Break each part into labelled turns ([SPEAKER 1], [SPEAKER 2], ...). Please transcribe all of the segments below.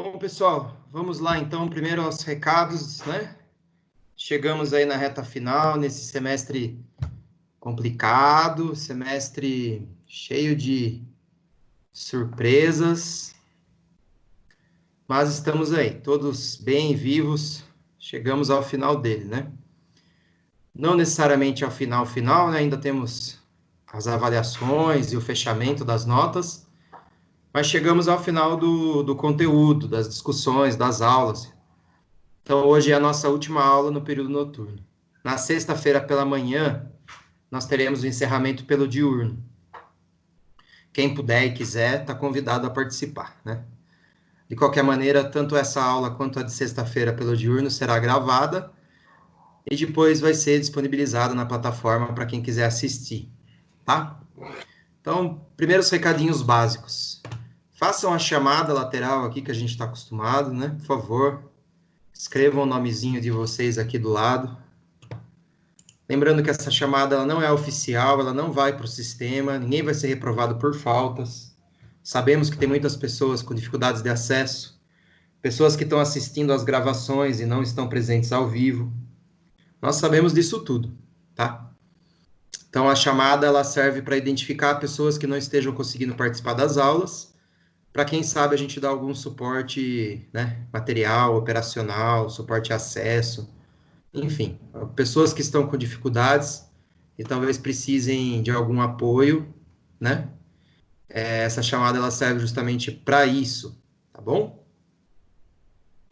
[SPEAKER 1] Bom, pessoal, vamos lá então, primeiro aos recados, né? Chegamos aí na reta final, nesse semestre complicado, semestre cheio de surpresas, mas estamos aí, todos bem vivos, chegamos ao final dele, né? Não necessariamente ao final, né? Ainda temos as avaliações e o fechamento das notas, mas chegamos ao final do conteúdo, das discussões, das aulas. Então, hoje é a nossa última aula no período noturno. Na sexta-feira pela manhã, nós teremos o encerramento pelo diurno. Quem puder e quiser, está convidado a participar, né? De qualquer maneira, tanto essa aula quanto a de sexta-feira pelo diurno será gravada e depois vai ser disponibilizada na plataforma para quem quiser assistir, tá? Então, primeiros recadinhos básicos. Façam a chamada lateral aqui que a gente está acostumado, né? Por favor, escrevam o nomezinho de vocês aqui do lado. Lembrando que essa chamada ela não é oficial, ela não vai para o sistema, ninguém vai ser reprovado por faltas. Sabemos que tem muitas pessoas com dificuldades de acesso, pessoas que estão assistindo às gravações e não estão presentes ao vivo. Nós sabemos disso tudo, tá? Então, a chamada ela serve para identificar pessoas que não estejam conseguindo participar das aulas, para quem sabe a gente dá algum suporte, né, material, operacional, suporte a acesso, enfim, pessoas que estão com dificuldades e talvez precisem de algum apoio, né? Essa chamada ela serve justamente para isso, tá bom?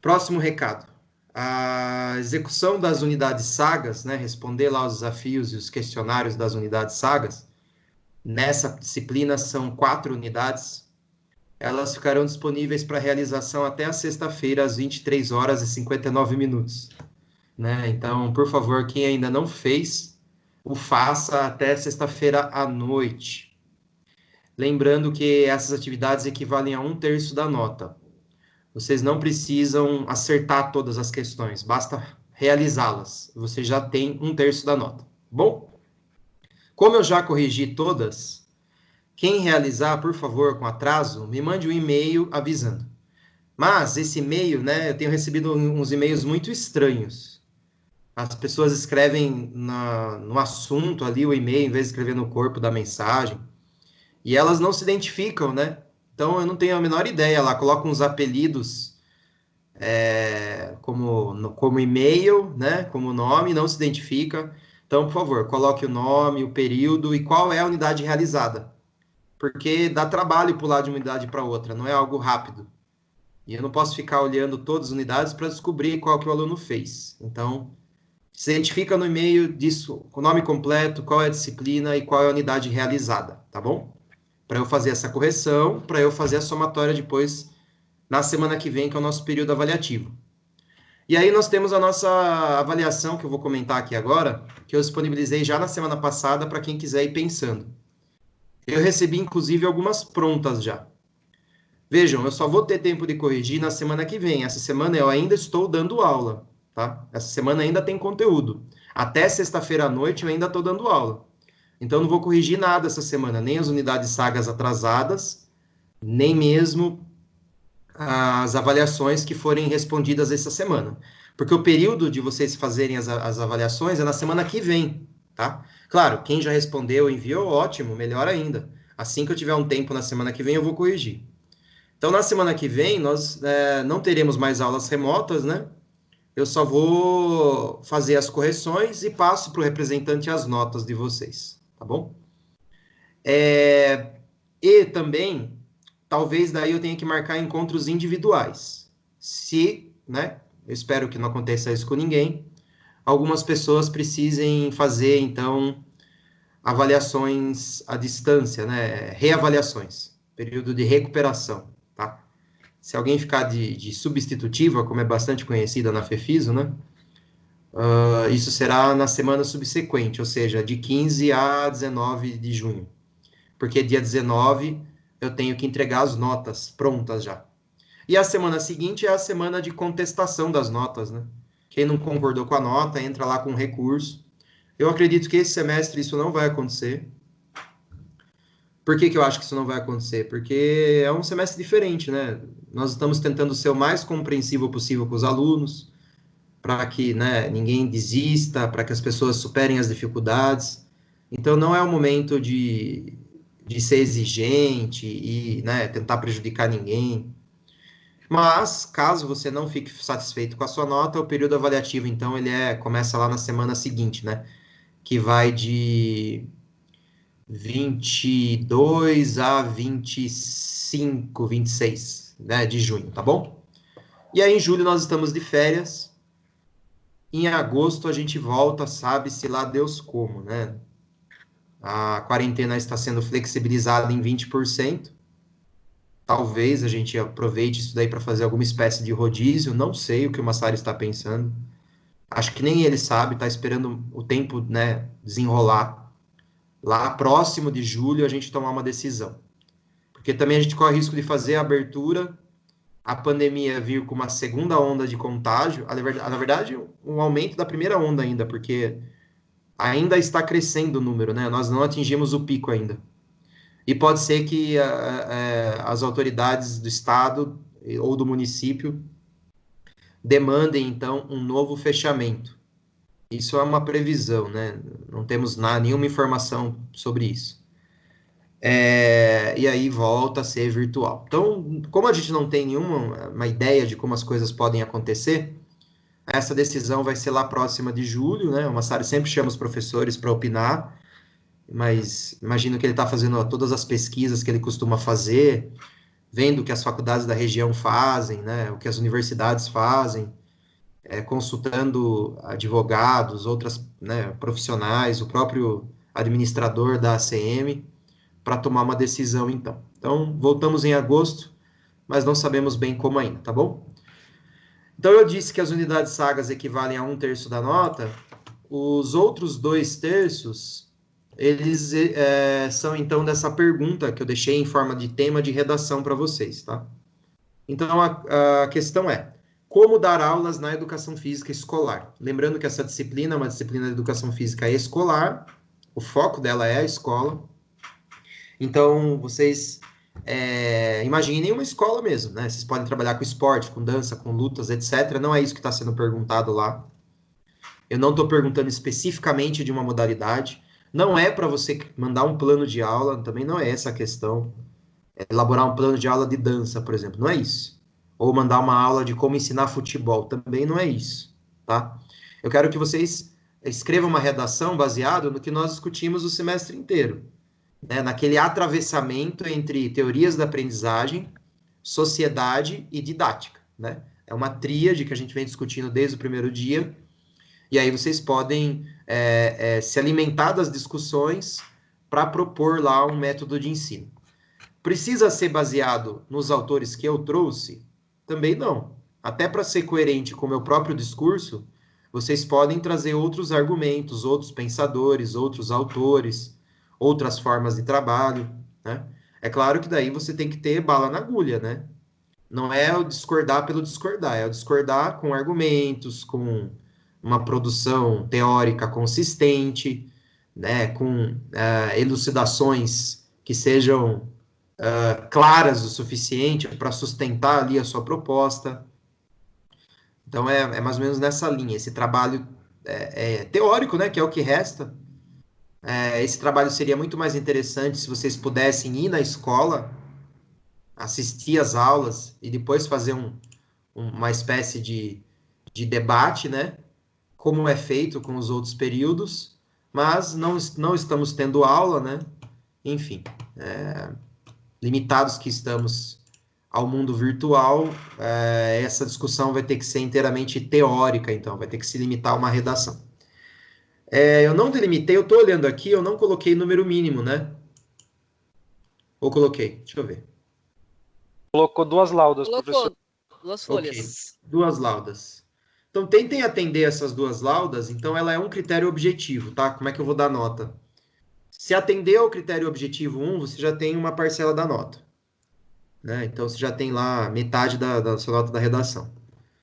[SPEAKER 1] Próximo recado. A execução das unidades sagas, né? Responder lá os desafios e os questionários das unidades sagas. Nessa disciplina são 4 unidades. Elas ficarão disponíveis para realização até a sexta-feira, às 23 horas e 59 minutos. Né? Então, por favor, quem ainda não fez, o faça até sexta-feira à noite. Lembrando que essas atividades equivalem a 1/3 da nota. Vocês não precisam acertar todas as questões, basta realizá-las. Você já tem 1/3 da nota. Bom, como eu já corrigi todas, quem realizar, por favor, com atraso, me mande um e-mail avisando. Mas esse e-mail, né, eu tenho recebido uns e-mails muito estranhos. As pessoas escrevem no assunto ali o e-mail, em vez de escrever no corpo da mensagem. E elas não se identificam, né? Então, eu não tenho a menor ideia lá. Colocam uns apelidos como e-mail, né? Como nome, não se identifica. Então, por favor, coloque o nome, o período e qual é a unidade realizada. Porque dá trabalho pular de uma unidade para outra, não é algo rápido. E eu não posso ficar olhando todas as unidades para descobrir qual que o aluno fez. Então, se identifica no e-mail disso, o nome completo, qual é a disciplina e qual é a unidade realizada, tá bom? Para eu fazer essa correção, para eu fazer a somatória depois, na semana que vem, que é o nosso período avaliativo. E aí nós temos a nossa avaliação, que eu vou comentar aqui agora, que eu disponibilizei já na semana passada para quem quiser ir pensando. Eu recebi, inclusive, algumas prontas já. Vejam, eu só vou ter tempo de corrigir na semana que vem. Essa semana eu ainda estou dando aula, tá? Essa semana ainda tem conteúdo. Até sexta-feira à noite eu ainda estou dando aula. Então, não vou corrigir nada essa semana, nem as unidades sagas atrasadas, nem mesmo as avaliações que forem respondidas essa semana. Porque o período de vocês fazerem as avaliações é na semana que vem, tá? Claro, quem já respondeu, enviou, ótimo, melhor ainda. Assim que eu tiver um tempo na semana que vem, eu vou corrigir. Então, na semana que vem, nós não teremos mais aulas remotas, né? Eu só vou fazer as correções e passo para o representante as notas de vocês, tá bom? E também, talvez daí eu tenha que marcar encontros individuais. Se, né, eu espero que não aconteça isso com ninguém, algumas pessoas precisem fazer, então, avaliações à distância, né, reavaliações, período de recuperação, tá? Se alguém ficar de substitutiva, como é bastante conhecida na FEFISO, né, isso será na semana subsequente, ou seja, de 15 a 19 de junho. Porque dia 19 eu tenho que entregar as notas prontas já. E a semana seguinte é a semana de contestação das notas, né? Quem não concordou com a nota, entra lá com recurso. Eu acredito que esse semestre isso não vai acontecer, Por que que eu acho que isso não vai acontecer? Porque é um semestre diferente, né? Nós estamos tentando ser o mais compreensivo possível com os alunos, para que, né, ninguém desista, para que as pessoas superem as dificuldades. Então, não é o momento de ser exigente e, né, tentar prejudicar ninguém. Mas, caso você não fique satisfeito com a sua nota, o período avaliativo, então, começa lá na semana seguinte, né? Que vai de 22 a 25, 26, né, de junho, tá bom? E aí, em julho, nós estamos de férias. Em agosto, a gente volta, sabe-se lá Deus como, né? A quarentena está sendo flexibilizada em 20%. Talvez a gente aproveite isso daí para fazer alguma espécie de rodízio. Não sei o que o Massari está pensando. Acho que nem ele sabe, está esperando o tempo, né, desenrolar. Lá próximo de julho a gente tomar uma decisão. Porque também a gente corre risco de fazer a abertura, a pandemia vir com uma segunda onda de contágio, na verdade, um aumento da primeira onda ainda, porque ainda está crescendo o número, né? Nós não atingimos o pico ainda. E pode ser que as autoridades do estado ou do município demandem, então, um novo fechamento. Isso é uma previsão, né? Não temos nenhuma informação sobre isso. E aí volta a ser virtual. Então, como a gente não tem nenhuma uma ideia de como as coisas podem acontecer, essa decisão vai ser lá próxima de julho, né? O Massari sempre chama os professores para opinar, mas imagino que ele está fazendo todas as pesquisas que ele costuma fazer, vendo o que as faculdades da região fazem, né? O que as universidades fazem, consultando advogados, outras, né, profissionais, o próprio administrador da ACM, para tomar uma decisão, então. Então, voltamos em agosto, mas não sabemos bem como ainda, tá bom? Então, eu disse que as unidades sagas equivalem a 1/3 da nota. Os outros 2/3, eles são, então, dessa pergunta que eu deixei em forma de tema de redação para vocês, tá? Então, a questão é, como dar aulas na educação física escolar? Lembrando que essa disciplina é uma disciplina de educação física escolar, o foco dela é a escola. Então, vocês imaginem uma escola mesmo, né? Vocês podem trabalhar com esporte, com dança, com lutas, etc. Não é isso que está sendo perguntado lá. Eu não estou perguntando especificamente de uma modalidade. Não é para você mandar um plano de aula, também não é essa a questão. Elaborar um plano de aula de dança, por exemplo, não é isso. Ou mandar uma aula de como ensinar futebol, também não é isso, tá? Eu quero que vocês escrevam uma redação baseada no que nós discutimos o semestre inteiro, né? Naquele atravessamento entre teorias da aprendizagem, sociedade e didática, né? É uma tríade que a gente vem discutindo desde o primeiro dia, e aí vocês podem se alimentar das discussões para propor lá um método de ensino. Precisa ser baseado nos autores que eu trouxe? Também não. Até para ser coerente com o meu próprio discurso, vocês podem trazer outros argumentos, outros pensadores, outros autores, outras formas de trabalho, né? É claro que daí você tem que ter bala na agulha, né? Não é o discordar pelo discordar, é o discordar com argumentos, com uma produção teórica consistente, né? Com elucidações que sejam claras o suficiente para sustentar ali a sua proposta. Então, é mais ou menos nessa linha. Esse trabalho teórico, né, que é o que resta. Esse trabalho seria muito mais interessante se vocês pudessem ir na escola, assistir às aulas e depois fazer uma espécie de debate, né, como é feito com os outros períodos, mas não estamos tendo aula, né, enfim, limitados que estamos ao mundo virtual, essa discussão vai ter que ser inteiramente teórica, então, vai ter que se limitar a uma redação. Eu não delimitei, eu estou olhando aqui, eu não coloquei número mínimo, né? Ou coloquei? Deixa eu ver.
[SPEAKER 2] Colocou 2 laudas, professor.
[SPEAKER 3] Colocou 2
[SPEAKER 1] Ok,
[SPEAKER 3] folhas.
[SPEAKER 1] 2 laudas. Então, tentem atender essas 2 laudas, então ela é um critério objetivo, tá? Como é que eu vou dar nota? Se atender ao critério objetivo 1, você já tem uma parcela da nota, né? Então, você já tem lá metade da sua nota da redação.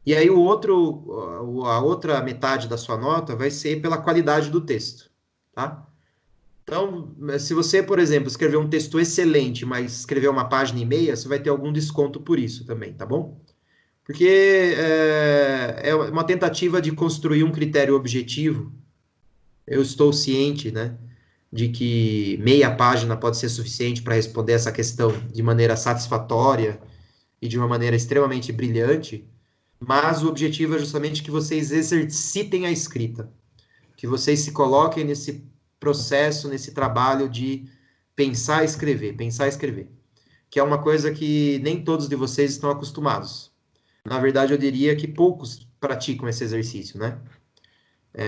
[SPEAKER 1] E aí a outra metade da sua nota vai ser pela qualidade do texto, tá? Então, se você, por exemplo, escrever um texto excelente, mas escrever uma página e meia, você vai ter algum desconto por isso também, tá bom? Porque é uma tentativa de construir um critério objetivo. Eu estou ciente, né, de que meia página pode ser suficiente para responder essa questão de maneira satisfatória e de uma maneira extremamente brilhante, mas o objetivo é justamente que vocês exercitem a escrita, que vocês se coloquem nesse processo, nesse trabalho de pensar e escrever, que é uma coisa que nem todos de vocês estão acostumados. Na verdade, eu diria que poucos praticam esse exercício, né?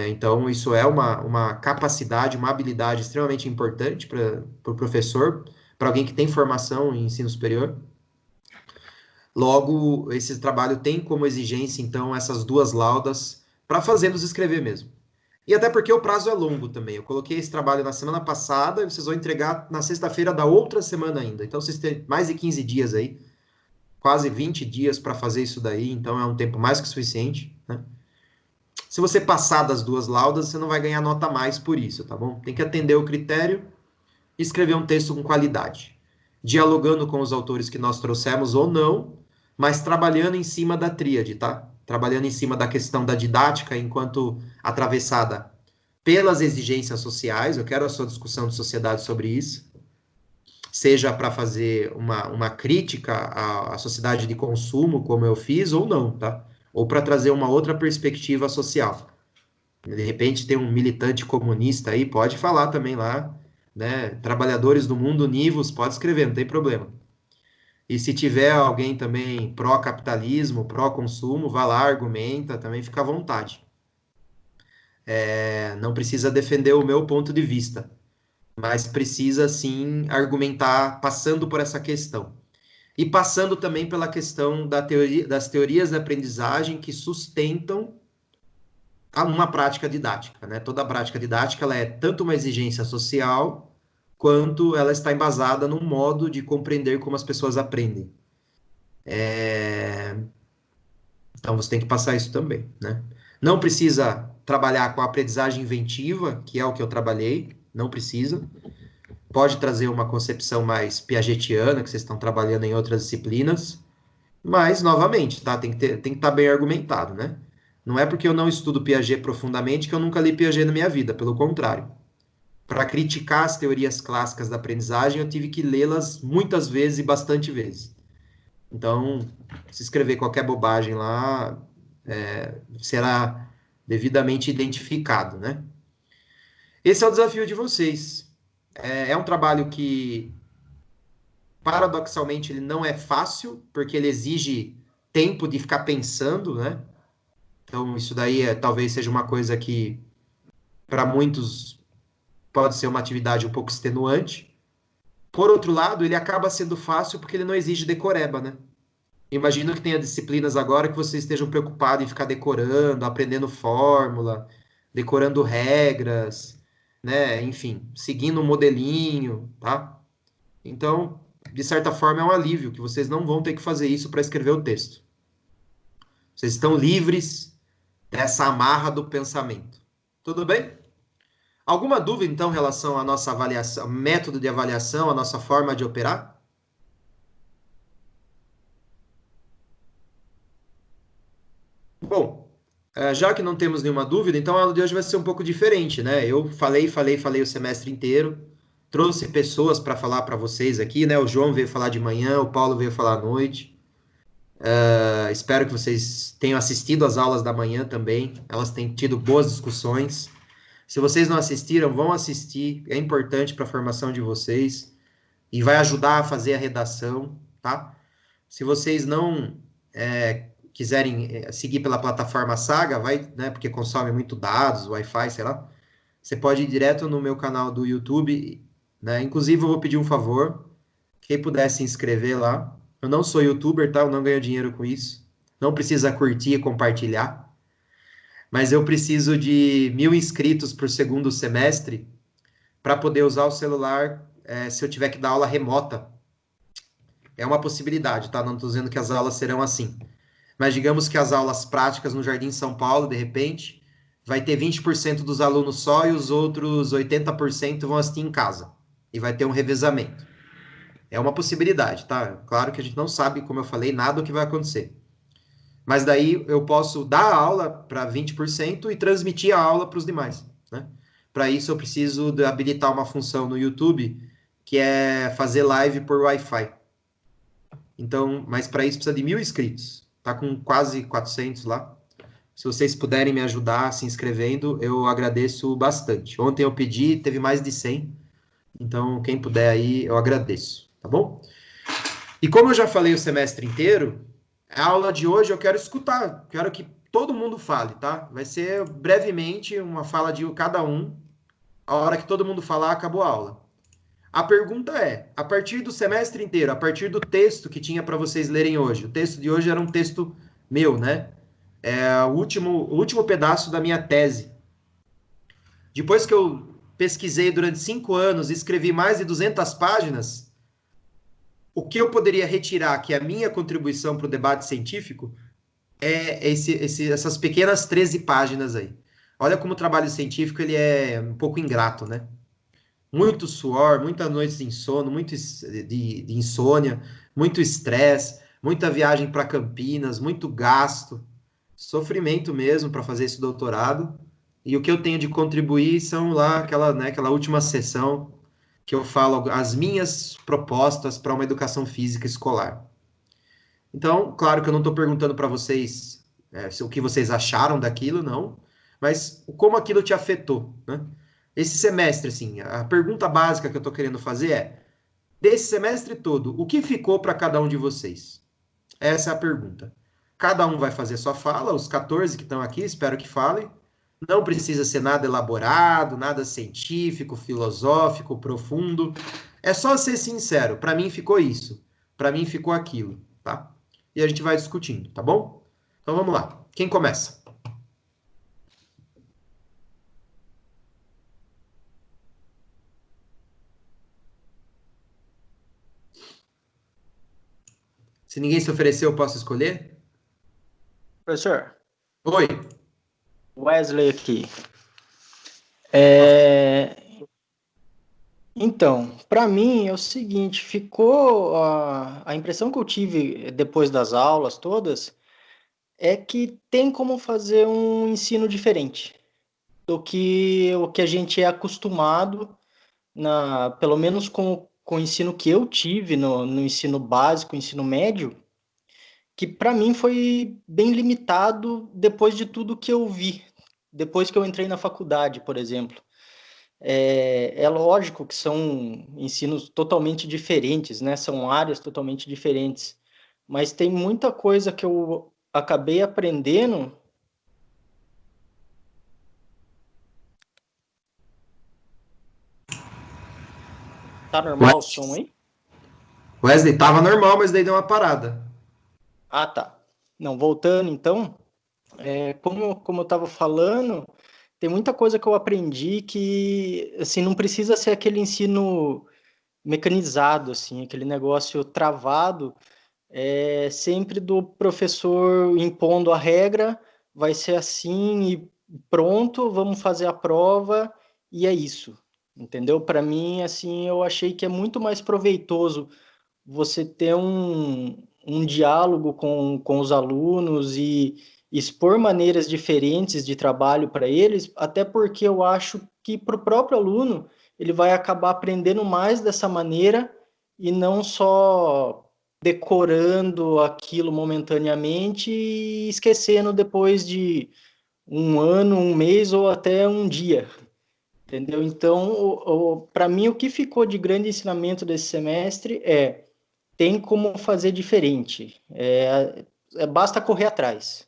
[SPEAKER 1] Então, isso é uma capacidade, uma habilidade extremamente importante para o professor, para alguém que tem formação em ensino superior. Logo, esse trabalho tem como exigência, então, essas duas laudas para fazê-los escrever mesmo. E até porque o prazo é longo também. Eu coloquei esse trabalho na semana passada e vocês vão entregar na sexta-feira da outra semana ainda. Então, vocês têm mais de 15 dias aí, quase 20 dias para fazer isso daí. Então, é um tempo mais que suficiente, né? Se você passar das duas laudas, você não vai ganhar nota a mais por isso, tá bom? Tem que atender o critério e escrever um texto com qualidade, dialogando com os autores que nós trouxemos ou não, mas trabalhando em cima da tríade, tá? Trabalhando em cima da questão da didática enquanto atravessada pelas exigências sociais. Eu quero a sua discussão de sociedade sobre isso, seja para fazer uma crítica à sociedade de consumo, como eu fiz, ou não, tá? Ou para trazer uma outra perspectiva social. De repente tem um militante comunista aí, pode falar também lá, né? Trabalhadores do mundo univos, pode escrever, não tem problema. E se tiver alguém também pró-capitalismo, pró-consumo, vá lá, argumenta, também fica à vontade. Não precisa defender o meu ponto de vista, mas precisa sim argumentar passando por essa questão. E passando também pela questão das teorias da aprendizagem que sustentam uma prática didática, né? Toda prática didática ela é tanto uma exigência social quanto ela está embasada num modo de compreender como as pessoas aprendem. Então você tem que passar isso também, né? Não precisa trabalhar com a aprendizagem inventiva, que é o que eu trabalhei, não precisa. Pode trazer uma concepção mais piagetiana, que vocês estão trabalhando em outras disciplinas, mas, novamente, tá? Tem que estar bem argumentado, né? Não é porque eu não estudo Piaget profundamente que eu nunca li Piaget na minha vida, pelo contrário. Para criticar as teorias clássicas da aprendizagem, eu tive que lê-las muitas vezes e bastante vezes. Então, se escrever qualquer bobagem lá, será devidamente identificado, né? Esse é o desafio de vocês. É um trabalho que, paradoxalmente, ele não é fácil, porque ele exige tempo de ficar pensando, né? Então, isso daí talvez seja uma coisa que, para muitos, pode ser uma atividade um pouco extenuante. Por outro lado, ele acaba sendo fácil porque ele não exige decoreba, né? Imagino que tenha disciplinas agora que vocês estejam preocupados em ficar decorando, aprendendo fórmula, decorando regras, né? Enfim, seguindo um modelinho, tá? Então, de certa forma, é um alívio que vocês não vão ter que fazer isso para escrever o texto. Vocês estão livres dessa amarra do pensamento. Tudo bem? Alguma dúvida, então, em relação à nossa avaliação, método de avaliação, a nossa forma de operar? Bom, já que não temos nenhuma dúvida, então a aula de hoje vai ser um pouco diferente, né? Eu falei o semestre inteiro, trouxe pessoas para falar para vocês aqui, né? O João veio falar de manhã, o Paulo veio falar à noite. Espero que vocês tenham assistido às aulas da manhã também, elas têm tido boas discussões. Se vocês não assistiram, vão assistir, é importante para a formação de vocês e vai ajudar a fazer a redação, tá? Se vocês não quiserem seguir pela plataforma Saga, vai, né, porque consome muito dados, Wi-Fi, sei lá, você pode ir direto no meu canal do YouTube, né? Inclusive, eu vou pedir um favor, quem puder se inscrever lá. Eu não sou youtuber, tá? Eu não ganho dinheiro com isso. Não precisa curtir e compartilhar, mas eu preciso de 1.000 inscritos por segundo semestre para poder usar o celular se eu tiver que dar aula remota. É uma possibilidade, tá? Não estou dizendo que as aulas serão assim. Mas digamos que as aulas práticas no Jardim São Paulo, de repente, vai ter 20% dos alunos só e os outros 80% vão assistir em casa. E vai ter um revezamento. É uma possibilidade, tá? Claro que a gente não sabe, como eu falei, nada do que vai acontecer. Mas daí eu posso dar a aula para 20% e transmitir a aula para os demais, né? Para isso eu preciso habilitar uma função no YouTube que é fazer live por Wi-Fi. Então, mas para isso precisa de 1.000 inscritos. Tá com quase 400 lá. Se vocês puderem me ajudar se inscrevendo, eu agradeço bastante. Ontem eu pedi, teve mais de 100. Então, quem puder aí, eu agradeço, tá bom? E como eu já falei o semestre inteiro, a aula de hoje eu quero escutar, quero que todo mundo fale, tá? Vai ser brevemente uma fala de cada um. A hora que todo mundo falar, acabou a aula. A pergunta é, a partir do semestre inteiro, a partir do texto que tinha para vocês lerem hoje, o texto de hoje era um texto meu, né? É o último pedaço da minha tese. Depois que eu pesquisei durante 5 anos e escrevi mais de 200 páginas, o que eu poderia retirar, que é a minha contribuição para o debate científico, é essas pequenas 13 páginas aí. Olha como o trabalho científico ele é um pouco ingrato, né? Muito suor, muitas noites de insônia, de insônia, muito estresse, muita viagem para Campinas, muito gasto, sofrimento mesmo para fazer esse doutorado. E o que eu tenho de contribuir são lá aquela última sessão que eu falo as minhas propostas para uma educação física escolar. Então, claro que eu não estou perguntando para vocês o que vocês acharam daquilo, não, mas como aquilo te afetou, né? Esse semestre, assim, a pergunta básica que eu estou querendo fazer é, desse semestre todo, o que ficou para cada um de vocês? Essa é a pergunta. Cada um vai fazer sua fala, os 14 que estão aqui, espero que falem. Não precisa ser nada elaborado, nada científico, filosófico, profundo. É só ser sincero. Para mim ficou isso. Para mim ficou aquilo, tá? E a gente vai discutindo, tá bom? Então vamos lá. Quem começa? Se ninguém se ofereceu, eu posso escolher?
[SPEAKER 2] Professor,
[SPEAKER 1] Oi.
[SPEAKER 2] Wesley aqui. Então, para mim é o seguinte, ficou a impressão que eu tive depois das aulas todas é que tem como fazer um ensino diferente do que o que a gente é acostumado pelo menos com o ensino que eu tive no ensino básico, ensino médio, que para mim foi bem limitado depois de tudo que eu vi, depois que eu entrei na faculdade, por exemplo. É lógico que são ensinos totalmente diferentes, né? São áreas totalmente diferentes, mas tem muita coisa que eu acabei aprendendo. Tá normal o som aí?
[SPEAKER 1] Wesley, tava normal, mas daí deu uma parada.
[SPEAKER 2] Ah, tá. Não, voltando então, como eu estava falando, tem muita coisa que eu aprendi que, assim, não precisa ser aquele ensino mecanizado, assim, aquele negócio travado, sempre do professor impondo a regra, vai ser assim e pronto, vamos fazer a prova e é isso, entendeu? Para mim, assim, eu achei que é muito mais proveitoso você ter um diálogo com os alunos e expor maneiras diferentes de trabalho para eles, até porque eu acho que para o próprio aluno ele vai acabar aprendendo mais dessa maneira e não só decorando aquilo momentaneamente e esquecendo depois de um ano, um mês ou até um dia, entendeu? Então, para mim, o que ficou de grande ensinamento desse semestre tem como fazer diferente. Basta correr atrás.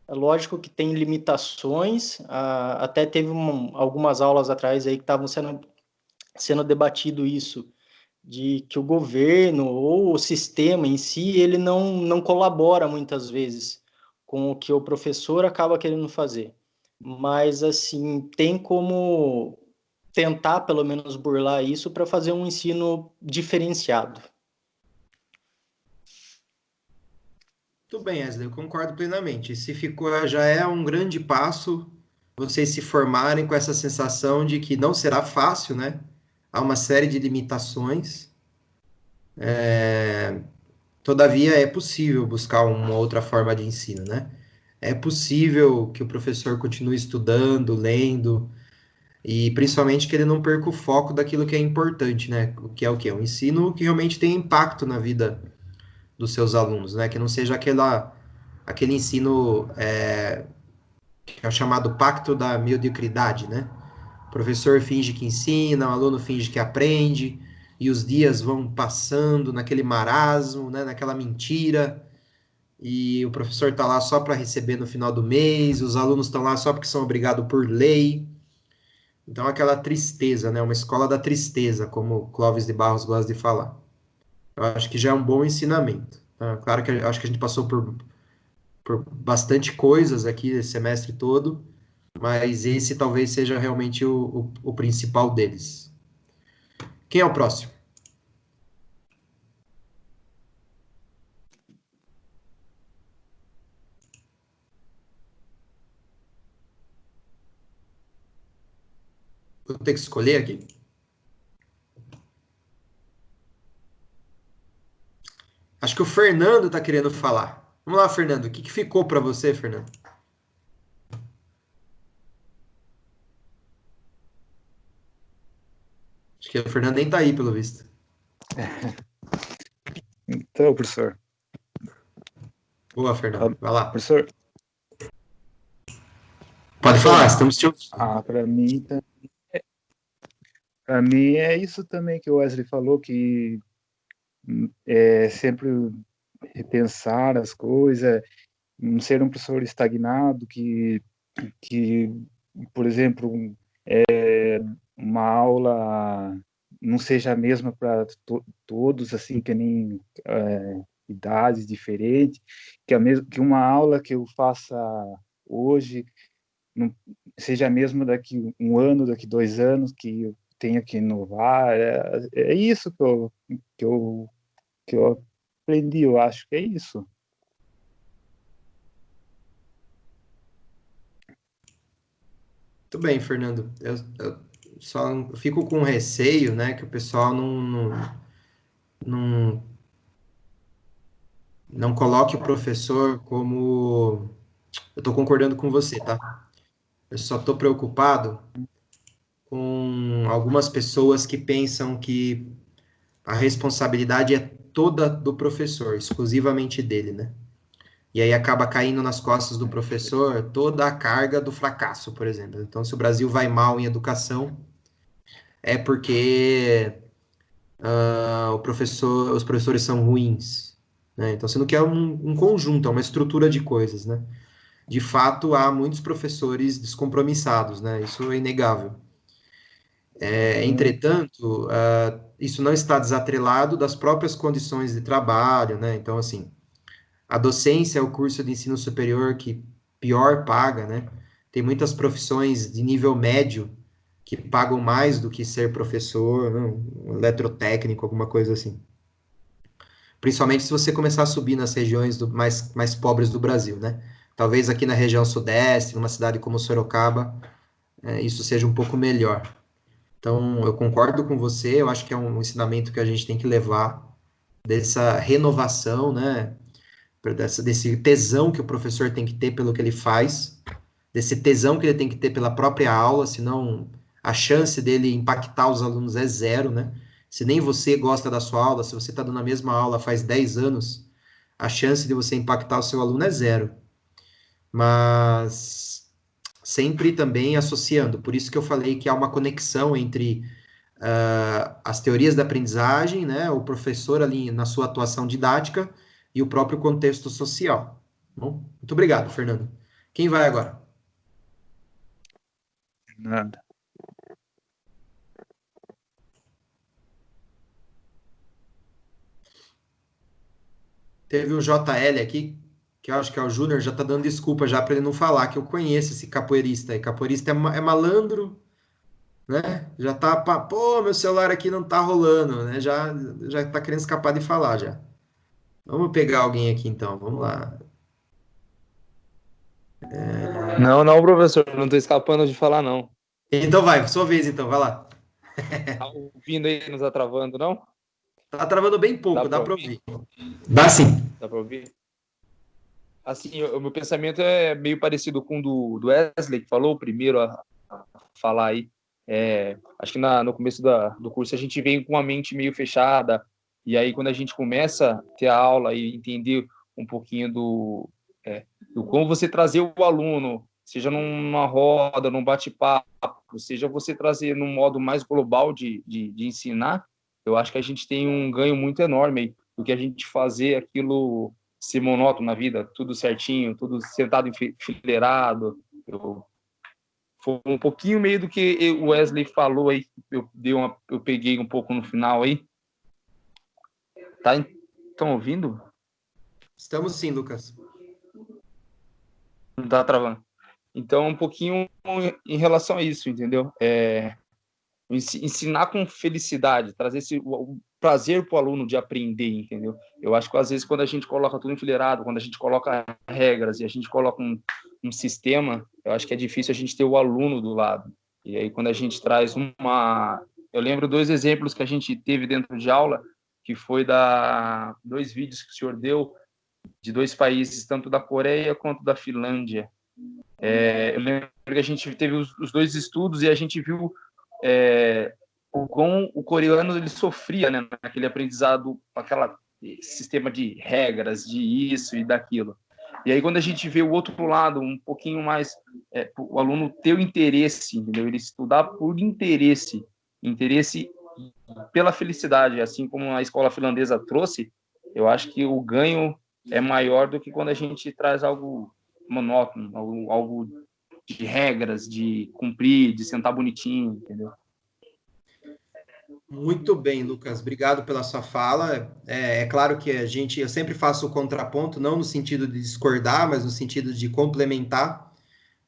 [SPEAKER 2] É lógico que tem limitações, até teve algumas aulas atrás aí que estavam sendo debatido isso, de que o governo ou o sistema em si, ele não colabora muitas vezes com o que o professor acaba querendo fazer. Mas, assim, tem como tentar, pelo menos, burlar isso para fazer um ensino diferenciado.
[SPEAKER 1] Tudo bem, Wesley, eu concordo plenamente. Se ficou, já é um grande passo vocês se formarem com essa sensação de que não será fácil, né? Há uma série de limitações. Todavia, é possível buscar uma outra forma de ensino, né? É possível que o professor continue estudando, lendo, e principalmente que ele não perca o foco daquilo que é importante, né? O que é o quê? Um ensino que realmente tem impacto na vida dos seus alunos, né? Que não seja aquele ensino que é o chamado pacto da mediocridade, né? O professor finge que ensina, o aluno finge que aprende, e os dias vão passando naquele marasmo, né? Naquela mentira, e o professor está lá só para receber no final do mês, os alunos estão lá só porque são obrigados por lei. Então, aquela tristeza, né? Uma escola da tristeza, como Clóvis de Barros gosta de falar. Eu acho que já é um bom ensinamento. Tá? Claro que eu acho que a gente passou por bastante coisas aqui esse semestre todo, mas esse talvez seja realmente o principal deles. Quem é o próximo? Vou ter que escolher aqui. Acho que o Fernando está querendo falar. Vamos lá, Fernando. O que ficou para você, Fernando? Acho que o Fernando nem está aí, pelo visto.
[SPEAKER 3] Então, professor.
[SPEAKER 1] Boa, Fernando. Vai lá.
[SPEAKER 3] Professor.
[SPEAKER 1] Pode falar, estamos te ouvindo.
[SPEAKER 3] Para mim é isso também que o Wesley falou, que é sempre repensar as coisas, não ser um professor estagnado, que por exemplo, uma aula não seja a mesma para todos, assim, que nem idades diferentes, que uma aula que eu faça hoje não seja a mesma daqui um ano, daqui 2 anos, que eu tenha que inovar. É isso que eu aprendi, eu acho que é isso.
[SPEAKER 1] Muito bem, Fernando. Eu só fico com receio, né, que o pessoal não, não coloque o professor como... Eu estou concordando com você, tá? Eu só estou preocupado com algumas pessoas que pensam que a responsabilidade é toda do professor, exclusivamente dele, né? E aí acaba caindo nas costas do professor toda a carga do fracasso, por exemplo. Então, se o Brasil vai mal em educação, é porque os professores são ruins, né? Então, sendo que é um conjunto, é uma estrutura de coisas, né? De fato, há muitos professores descompromissados, né? Isso é inegável. Entretanto, isso não está desatrelado das próprias condições de trabalho, né? Então, assim, a docência é o curso de ensino superior que pior paga, né? Tem muitas profissões de nível médio que pagam mais do que ser professor, né? Um eletrotécnico, alguma coisa assim. Principalmente se você começar a subir nas regiões mais pobres do Brasil, né? Talvez aqui na região sudeste, numa cidade como Sorocaba, isso seja um pouco melhor. Então, eu concordo com você, eu acho que é um ensinamento que a gente tem que levar dessa renovação, né? Desse tesão que o professor tem que ter pelo que ele faz, desse tesão que ele tem que ter pela própria aula, senão a chance dele impactar os alunos é zero, né? Se nem você gosta da sua aula, se você está dando a mesma aula faz 10 anos, a chance de você impactar o seu aluno é zero. Mas sempre também associando, por isso que eu falei que há uma conexão entre as teorias da aprendizagem, né, o professor ali na sua atuação didática e o próprio contexto social. Bom, muito obrigado, Fernando. Quem vai agora?
[SPEAKER 3] Nada.
[SPEAKER 1] Teve o JL aqui, que eu acho que é o Júnior, já tá dando desculpa já para ele não falar, que eu conheço esse capoeirista aí. Capoeirista é malandro, né? Já tá, pô, meu celular aqui não tá rolando, né? Já tá querendo escapar de falar já. Vamos pegar alguém aqui então, vamos lá.
[SPEAKER 4] Não, professor, não estou escapando de falar, não.
[SPEAKER 1] Então vai, sua vez então, vai lá.
[SPEAKER 4] Tá ouvindo aí, não tá travando, não?
[SPEAKER 1] Tá travando bem pouco, dá
[SPEAKER 4] Dá
[SPEAKER 1] para
[SPEAKER 4] para
[SPEAKER 1] ouvir. Dá sim.
[SPEAKER 4] Dá para ouvir? Assim, o meu pensamento é meio parecido com o do Wesley, que falou o primeiro a falar aí. Acho que no começo do curso a gente vem com a mente meio fechada, e aí quando a gente começa a ter a aula e entender um pouquinho do como você trazer o aluno, seja numa roda, num bate-papo, seja você trazer num modo mais global de ensinar, eu acho que a gente tem um ganho muito enorme aí, do que a gente fazer aquilo ser monótono na vida, tudo certinho, tudo sentado enfileirado. Foi um pouquinho meio do que o Wesley falou aí, eu peguei um pouco no final aí. Estão ouvindo?
[SPEAKER 1] Estamos sim, Lucas.
[SPEAKER 4] Não tá travando. Então, um pouquinho em relação a isso, entendeu? Ensinar com felicidade, trazer o prazer para o aluno de aprender, entendeu? Eu acho que às vezes quando a gente coloca tudo enfileirado, quando a gente coloca regras e a gente coloca um sistema, eu acho que é difícil a gente ter o aluno do lado. E aí quando a gente traz eu lembro 2 exemplos que a gente teve dentro de aula, que foi 2 vídeos que o senhor deu de 2 países, tanto da Coreia quanto da Finlândia. Eu lembro que a gente teve os 2 estudos e a gente viu o quão o coreano ele sofria, né, naquele aprendizado, aquela sistema de regras, de isso e daquilo. E aí quando a gente vê o outro lado, um pouquinho mais, o aluno ter o interesse, entendeu? Ele estudar por interesse pela felicidade, assim como a escola finlandesa trouxe, eu acho que o ganho é maior do que quando a gente traz algo monótono, algo de regras, de cumprir, de sentar bonitinho, entendeu?
[SPEAKER 1] Muito bem, Lucas. Obrigado pela sua fala. É claro que eu sempre faço o contraponto, não no sentido de discordar, mas no sentido de complementar.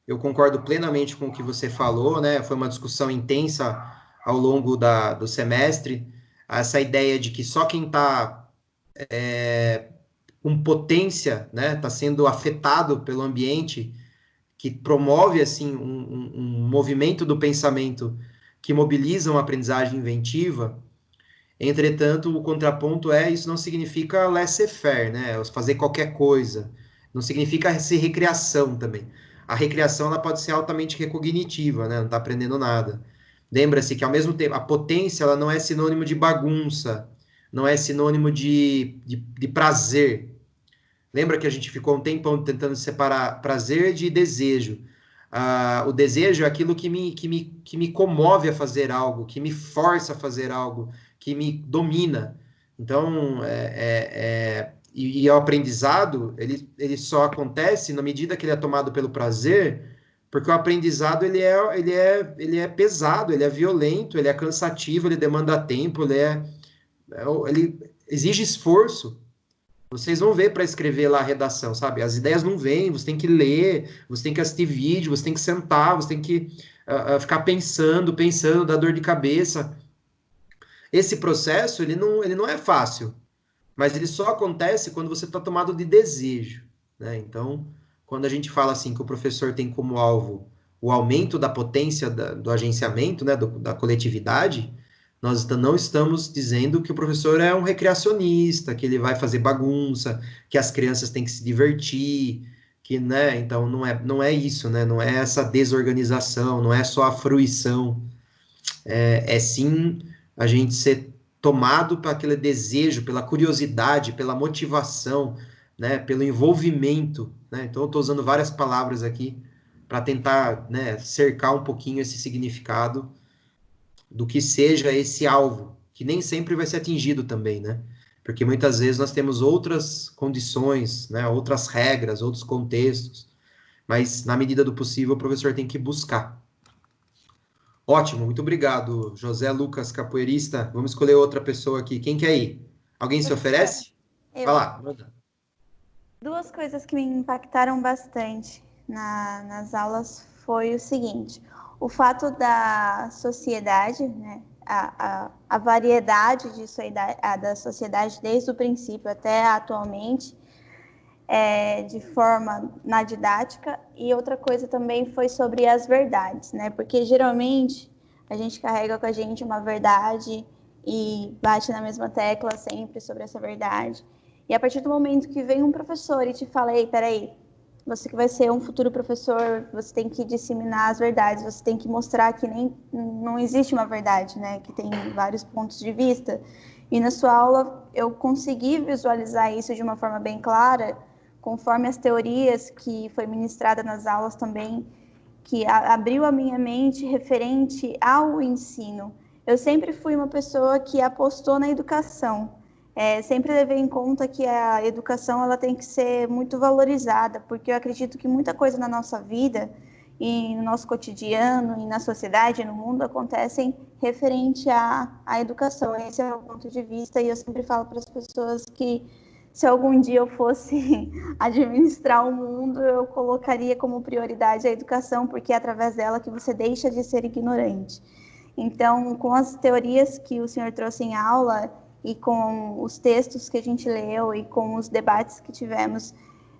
[SPEAKER 1] Eu concordo plenamente com o que você falou, né? Foi uma discussão intensa ao longo do semestre. Essa ideia de que só quem está com potência, né, está sendo afetado pelo ambiente, que promove assim um movimento do pensamento que mobiliza uma aprendizagem inventiva. Entretanto, o contraponto isso não significa laissez-faire, né? Fazer qualquer coisa. Não significa ser recreação também. A recreação ela pode ser altamente recognitiva, né? Não está aprendendo nada. Lembra-se que, ao mesmo tempo, a potência ela não é sinônimo de bagunça, não é sinônimo de prazer. Lembra que a gente ficou um tempão tentando separar prazer de desejo. O desejo é aquilo que me comove a fazer algo, que me força a fazer algo, que me domina. Então, o aprendizado, ele só acontece na medida que ele é tomado pelo prazer, porque o aprendizado, ele é pesado, ele é violento, ele é cansativo, ele demanda tempo, ele exige esforço. Vocês vão ver para escrever lá a redação, sabe? As ideias não vêm, você tem que ler, você tem que assistir vídeo, você tem que sentar, você tem que ficar pensando, dar dor de cabeça. Esse processo, ele não é fácil, mas ele só acontece quando você está tomado de desejo, né? Então, quando a gente fala assim que o professor tem como alvo o aumento da potência do agenciamento, né, da coletividade, nós não estamos dizendo que o professor é um recreacionista, que ele vai fazer bagunça, que as crianças têm que se divertir, que, né, então não é isso, né, não é essa desorganização, não é só a fruição, é sim a gente ser tomado por aquele desejo, pela curiosidade, pela motivação, né, pelo envolvimento, né? Então eu estou usando várias palavras aqui para tentar, né, cercar um pouquinho esse significado do que seja esse alvo, que nem sempre vai ser atingido também, né? Porque muitas vezes nós temos outras condições, né, outras regras, outros contextos, mas na medida do possível o professor tem que buscar. Ótimo, muito obrigado, José Lucas, capoeirista. Vamos escolher outra pessoa aqui. Quem quer ir? Alguém se oferece? Vai lá.
[SPEAKER 5] Duas coisas que me impactaram bastante nas aulas foi o seguinte: o fato da sociedade, né, a variedade da sociedade desde o princípio até atualmente, de forma na didática, e outra coisa também foi sobre as verdades, né? Porque geralmente a gente carrega com a gente uma verdade e bate na mesma tecla sempre sobre essa verdade. E a partir do momento que vem um professor e te fala, ei, peraí, você que vai ser um futuro professor, você tem que disseminar as verdades, você tem que mostrar que não existe uma verdade, né? Que tem vários pontos de vista. E na sua aula eu consegui visualizar isso de uma forma bem clara, conforme as teorias que foi ministrada nas aulas também, que abriu a minha mente referente ao ensino. Eu sempre fui uma pessoa que apostou na educação. Sempre levei em conta que a educação ela tem que ser muito valorizada, porque eu acredito que muita coisa na nossa vida e no nosso cotidiano e na sociedade, no mundo, acontecem referente à educação. Esse é o meu ponto de vista, e eu sempre falo para as pessoas que se algum dia eu fosse administrar o mundo, eu colocaria como prioridade a educação, porque é através dela que você deixa de ser ignorante. Então, com as teorias que o senhor trouxe em aula, e com os textos que a gente leu e com os debates que tivemos,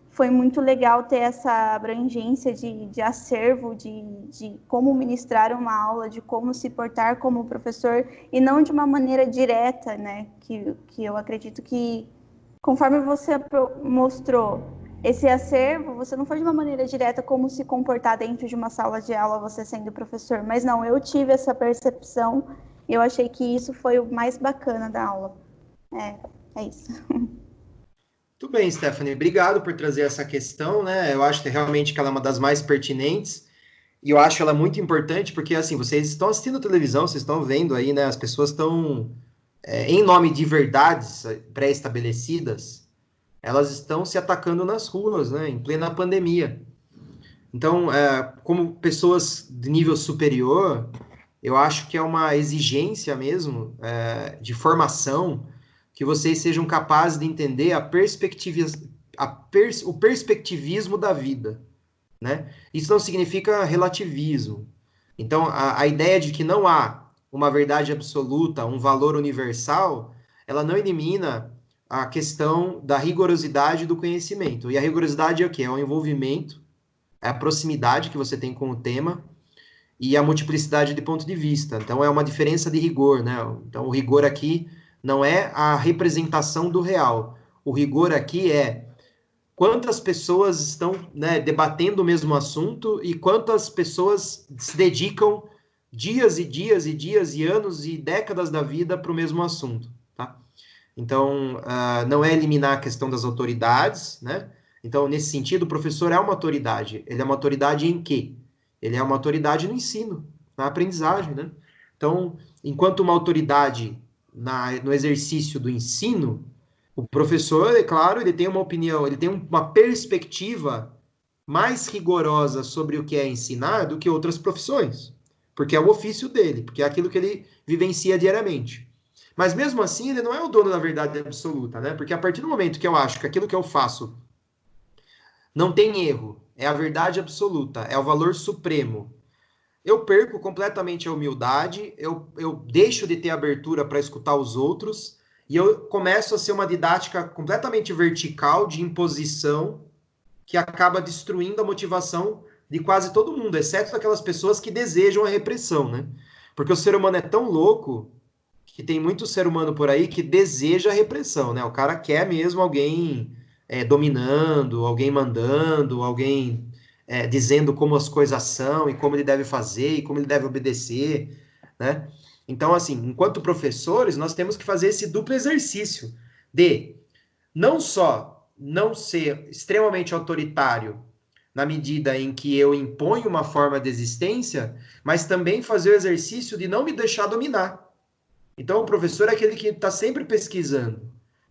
[SPEAKER 5] foi muito legal ter essa abrangência de acervo, de como ministrar uma aula, de como se portar como professor, e não de uma maneira direta, né? Que eu acredito que, conforme você mostrou esse acervo, você não foi de uma maneira direta como se comportar dentro de uma sala de aula, você sendo professor, mas não, eu tive essa percepção. Eu achei que isso foi o mais bacana da aula. É isso.
[SPEAKER 1] Muito bem, Stephanie. Obrigado por trazer essa questão, né? Eu acho que realmente que ela é uma das mais pertinentes. E eu acho ela muito importante porque, assim, vocês estão assistindo televisão, vocês estão vendo aí, né? As pessoas estão, em nome de verdades pré-estabelecidas, elas estão se atacando nas ruas, né? Em plena pandemia. Então, como pessoas de nível superior, eu acho que é uma exigência mesmo de formação que vocês sejam capazes de entender o perspectivismo da vida, né? Isso não significa relativismo. Então, a ideia de que não há uma verdade absoluta, um valor universal, ela não elimina a questão da rigorosidade do conhecimento. E a rigorosidade é o quê? É o envolvimento, é a proximidade que você tem com o tema, e a multiplicidade de ponto de vista. Então, é uma diferença de rigor, né? Então, o rigor aqui não é a representação do real. O rigor aqui é quantas pessoas estão, né, debatendo o mesmo assunto e quantas pessoas se dedicam dias e dias e dias e anos e décadas da vida para o mesmo assunto, tá? Então, não é eliminar a questão das autoridades, né? Então, nesse sentido, o professor é uma autoridade. Ele é uma autoridade em quê? Ele é uma autoridade no ensino, na aprendizagem, né? Então, enquanto uma autoridade no exercício do ensino, o professor, é claro, ele tem uma opinião, ele tem uma perspectiva mais rigorosa sobre o que é ensinar do que outras profissões, porque é o ofício dele, porque é aquilo que ele vivencia diariamente. Mas mesmo assim, ele não é o dono da verdade absoluta, né? Porque a partir do momento que eu acho que aquilo que eu faço não tem erro, é a verdade absoluta, é o valor supremo, eu perco completamente a humildade, eu deixo de ter abertura para escutar os outros, e eu começo a ser uma didática completamente vertical, de imposição, que acaba destruindo a motivação de quase todo mundo, exceto aquelas pessoas que desejam a repressão, né? Porque o ser humano é tão louco que tem muito ser humano por aí que deseja a repressão, né? O cara quer mesmo alguém dominando, alguém mandando, alguém dizendo como as coisas são e como ele deve fazer e como ele deve obedecer, né? Então, assim, enquanto professores, nós temos que fazer esse duplo exercício de não só não ser extremamente autoritário na medida em que eu imponho uma forma de existência, mas também fazer o exercício de não me deixar dominar. Então, o professor é aquele que está sempre pesquisando.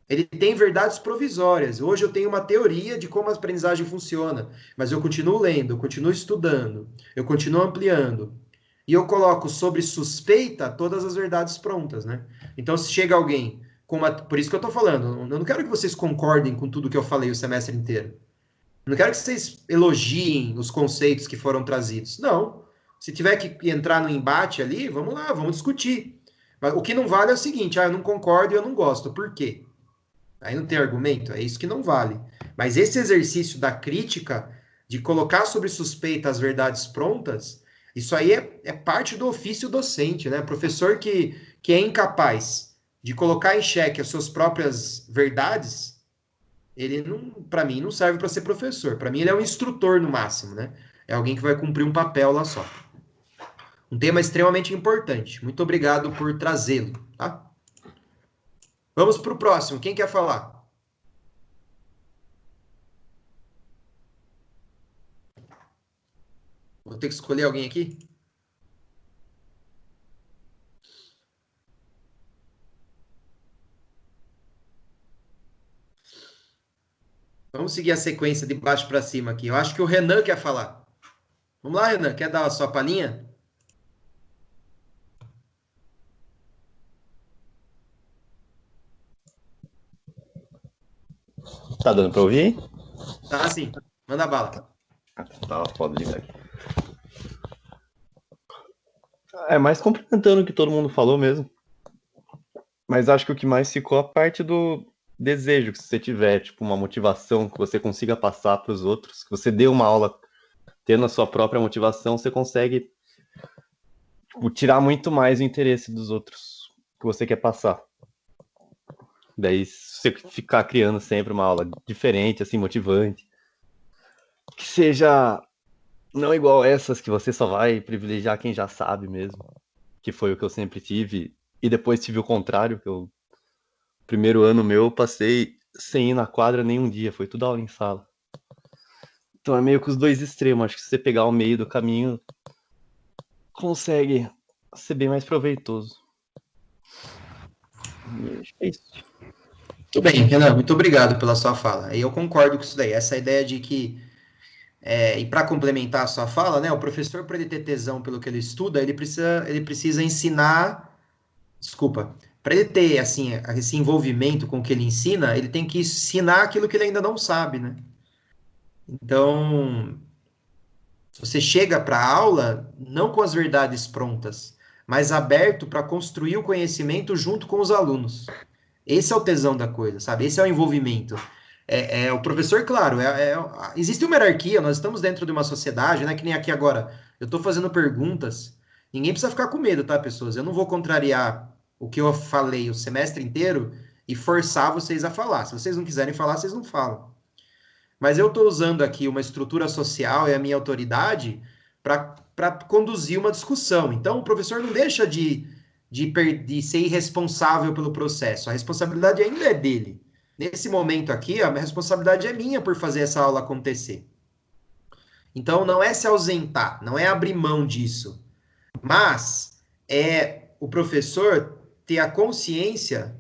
[SPEAKER 1] Ele tem verdades provisórias. Hoje eu tenho uma teoria de como a aprendizagem funciona, mas eu continuo lendo, eu continuo estudando, eu continuo ampliando. E eu coloco sobre suspeita todas as verdades prontas, né? Então, se chega alguém com uma... Por isso que eu estou falando, eu não quero que vocês concordem com tudo que eu falei o semestre inteiro. Eu não quero que vocês elogiem os conceitos que foram trazidos. Não. Se tiver que entrar no embate ali, vamos lá, vamos discutir. Mas o que não vale é o seguinte, eu não concordo e eu não gosto. Por quê? Aí não tem argumento, é isso que não vale. Mas esse exercício da crítica, de colocar sob suspeita as verdades prontas, isso aí é parte do ofício docente, né? Professor que é incapaz de colocar em xeque as suas próprias verdades, ele não, para mim, não serve para ser professor. Para mim, ele é um instrutor no máximo, né? É alguém que vai cumprir um papel lá só. Um tema extremamente importante. Muito obrigado por trazê-lo, tá? Vamos para o próximo. Quem quer falar? Vou ter que escolher alguém aqui? Vamos seguir a sequência de baixo para cima aqui. Eu acho que o Renan quer falar. Vamos lá, Renan. Quer dar a sua palhinha?
[SPEAKER 6] Tá dando pra ouvir?
[SPEAKER 1] Tá, sim. Manda bala.
[SPEAKER 6] Tá, pode ligar aqui. É mais complementando o que todo mundo falou mesmo. Mas acho que o que mais ficou é a parte do desejo que você tiver, tipo, uma motivação que você consiga passar para os outros, que você dê uma aula tendo a sua própria motivação, você consegue, tipo, tirar muito mais o interesse dos outros que você quer passar. Daí, se você ficar criando sempre uma aula diferente, assim, motivante, que seja não igual essas que você só vai privilegiar quem já sabe mesmo, que foi o que eu sempre tive, e depois tive o contrário, que eu, primeiro ano meu, eu passei sem ir na quadra nenhum dia, foi tudo aula em sala. Então é meio que os dois extremos, acho que se você pegar o meio do caminho, consegue ser bem mais proveitoso. E acho que é isso.
[SPEAKER 1] Muito bem, Renan, muito obrigado pela sua fala. E eu concordo com isso daí. Essa ideia de que, e para complementar a sua fala, né, o professor, para ele ter tesão pelo que ele estuda, ele precisa ensinar. Desculpa. Para ele ter assim, esse envolvimento com o que ele ensina, ele tem que ensinar aquilo que ele ainda não sabe, né? Então, se você chega para a aula não com as verdades prontas, mas aberto para construir o conhecimento junto com os alunos. Esse é o tesão da coisa, sabe? Esse é o envolvimento. É o professor, claro, existe uma hierarquia, nós estamos dentro de uma sociedade, né? Que nem aqui agora. Eu estou fazendo perguntas. Ninguém precisa ficar com medo, tá, pessoas? Eu não vou contrariar o que eu falei o semestre inteiro e forçar vocês a falar. Se vocês não quiserem falar, vocês não falam. Mas eu estou usando aqui uma estrutura social e a minha autoridade para conduzir uma discussão. Então, o professor não deixa de ser irresponsável pelo processo. A responsabilidade ainda é dele. Nesse momento aqui, a responsabilidade é minha por fazer essa aula acontecer. Então, não é se ausentar, não é abrir mão disso, mas é o professor ter a consciência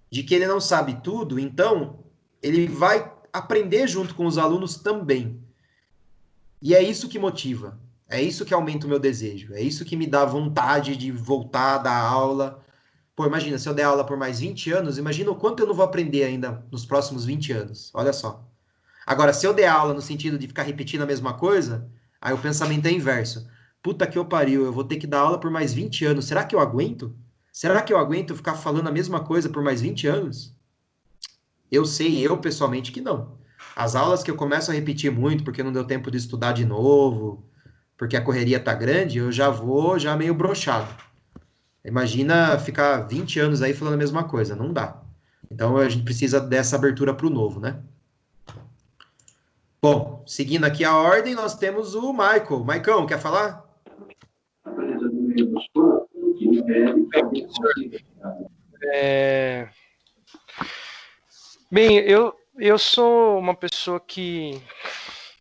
[SPEAKER 1] de que ele não sabe tudo, então ele vai aprender junto com os alunos também. E é isso que motiva, é isso que aumenta o meu desejo, é isso que me dá vontade de voltar a dar aula. Pô, imagina, se eu der aula por mais 20 anos, imagina o quanto eu não vou aprender ainda nos próximos 20 anos. Olha só. Agora, se eu der aula no sentido de ficar repetindo a mesma coisa, aí o pensamento é inverso. Puta que eu pariu, eu vou ter que dar aula por mais 20 anos. Será que eu aguento? Será que eu aguento ficar falando a mesma coisa por mais 20 anos? Eu sei, eu pessoalmente, que não. As aulas que eu começo a repetir muito porque não deu tempo de estudar de novo, porque a correria tá grande, eu já vou já meio broxado. Imagina ficar 20 anos aí falando a mesma coisa, não dá. Então a gente precisa dessa abertura para o novo, né? Bom, seguindo aqui a ordem, nós temos o Michael. Maicão, quer falar?
[SPEAKER 7] Bem, eu sou uma pessoa que,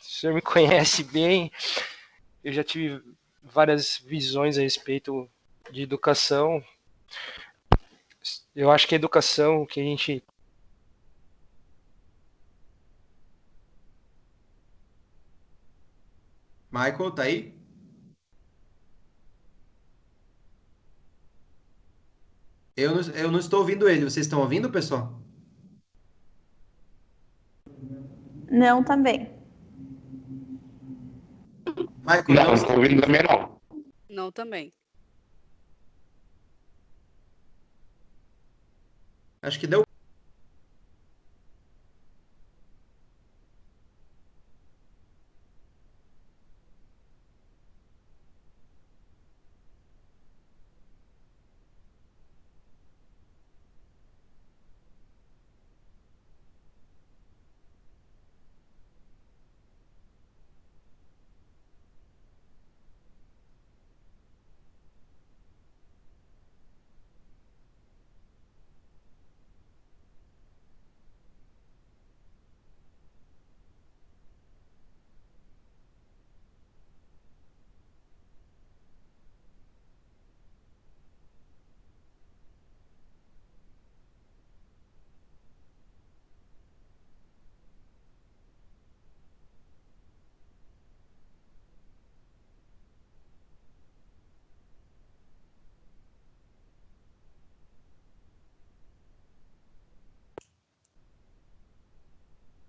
[SPEAKER 7] se você me conhece bem, eu já tive várias visões a respeito de educação. Eu acho que a educação que a gente...
[SPEAKER 1] Michael, tá aí? Eu não estou ouvindo ele. Vocês estão ouvindo, pessoal?
[SPEAKER 5] Não, também.
[SPEAKER 1] Michael,
[SPEAKER 8] Não estou ouvindo também, não.
[SPEAKER 9] Não, também.
[SPEAKER 1] Acho que deu.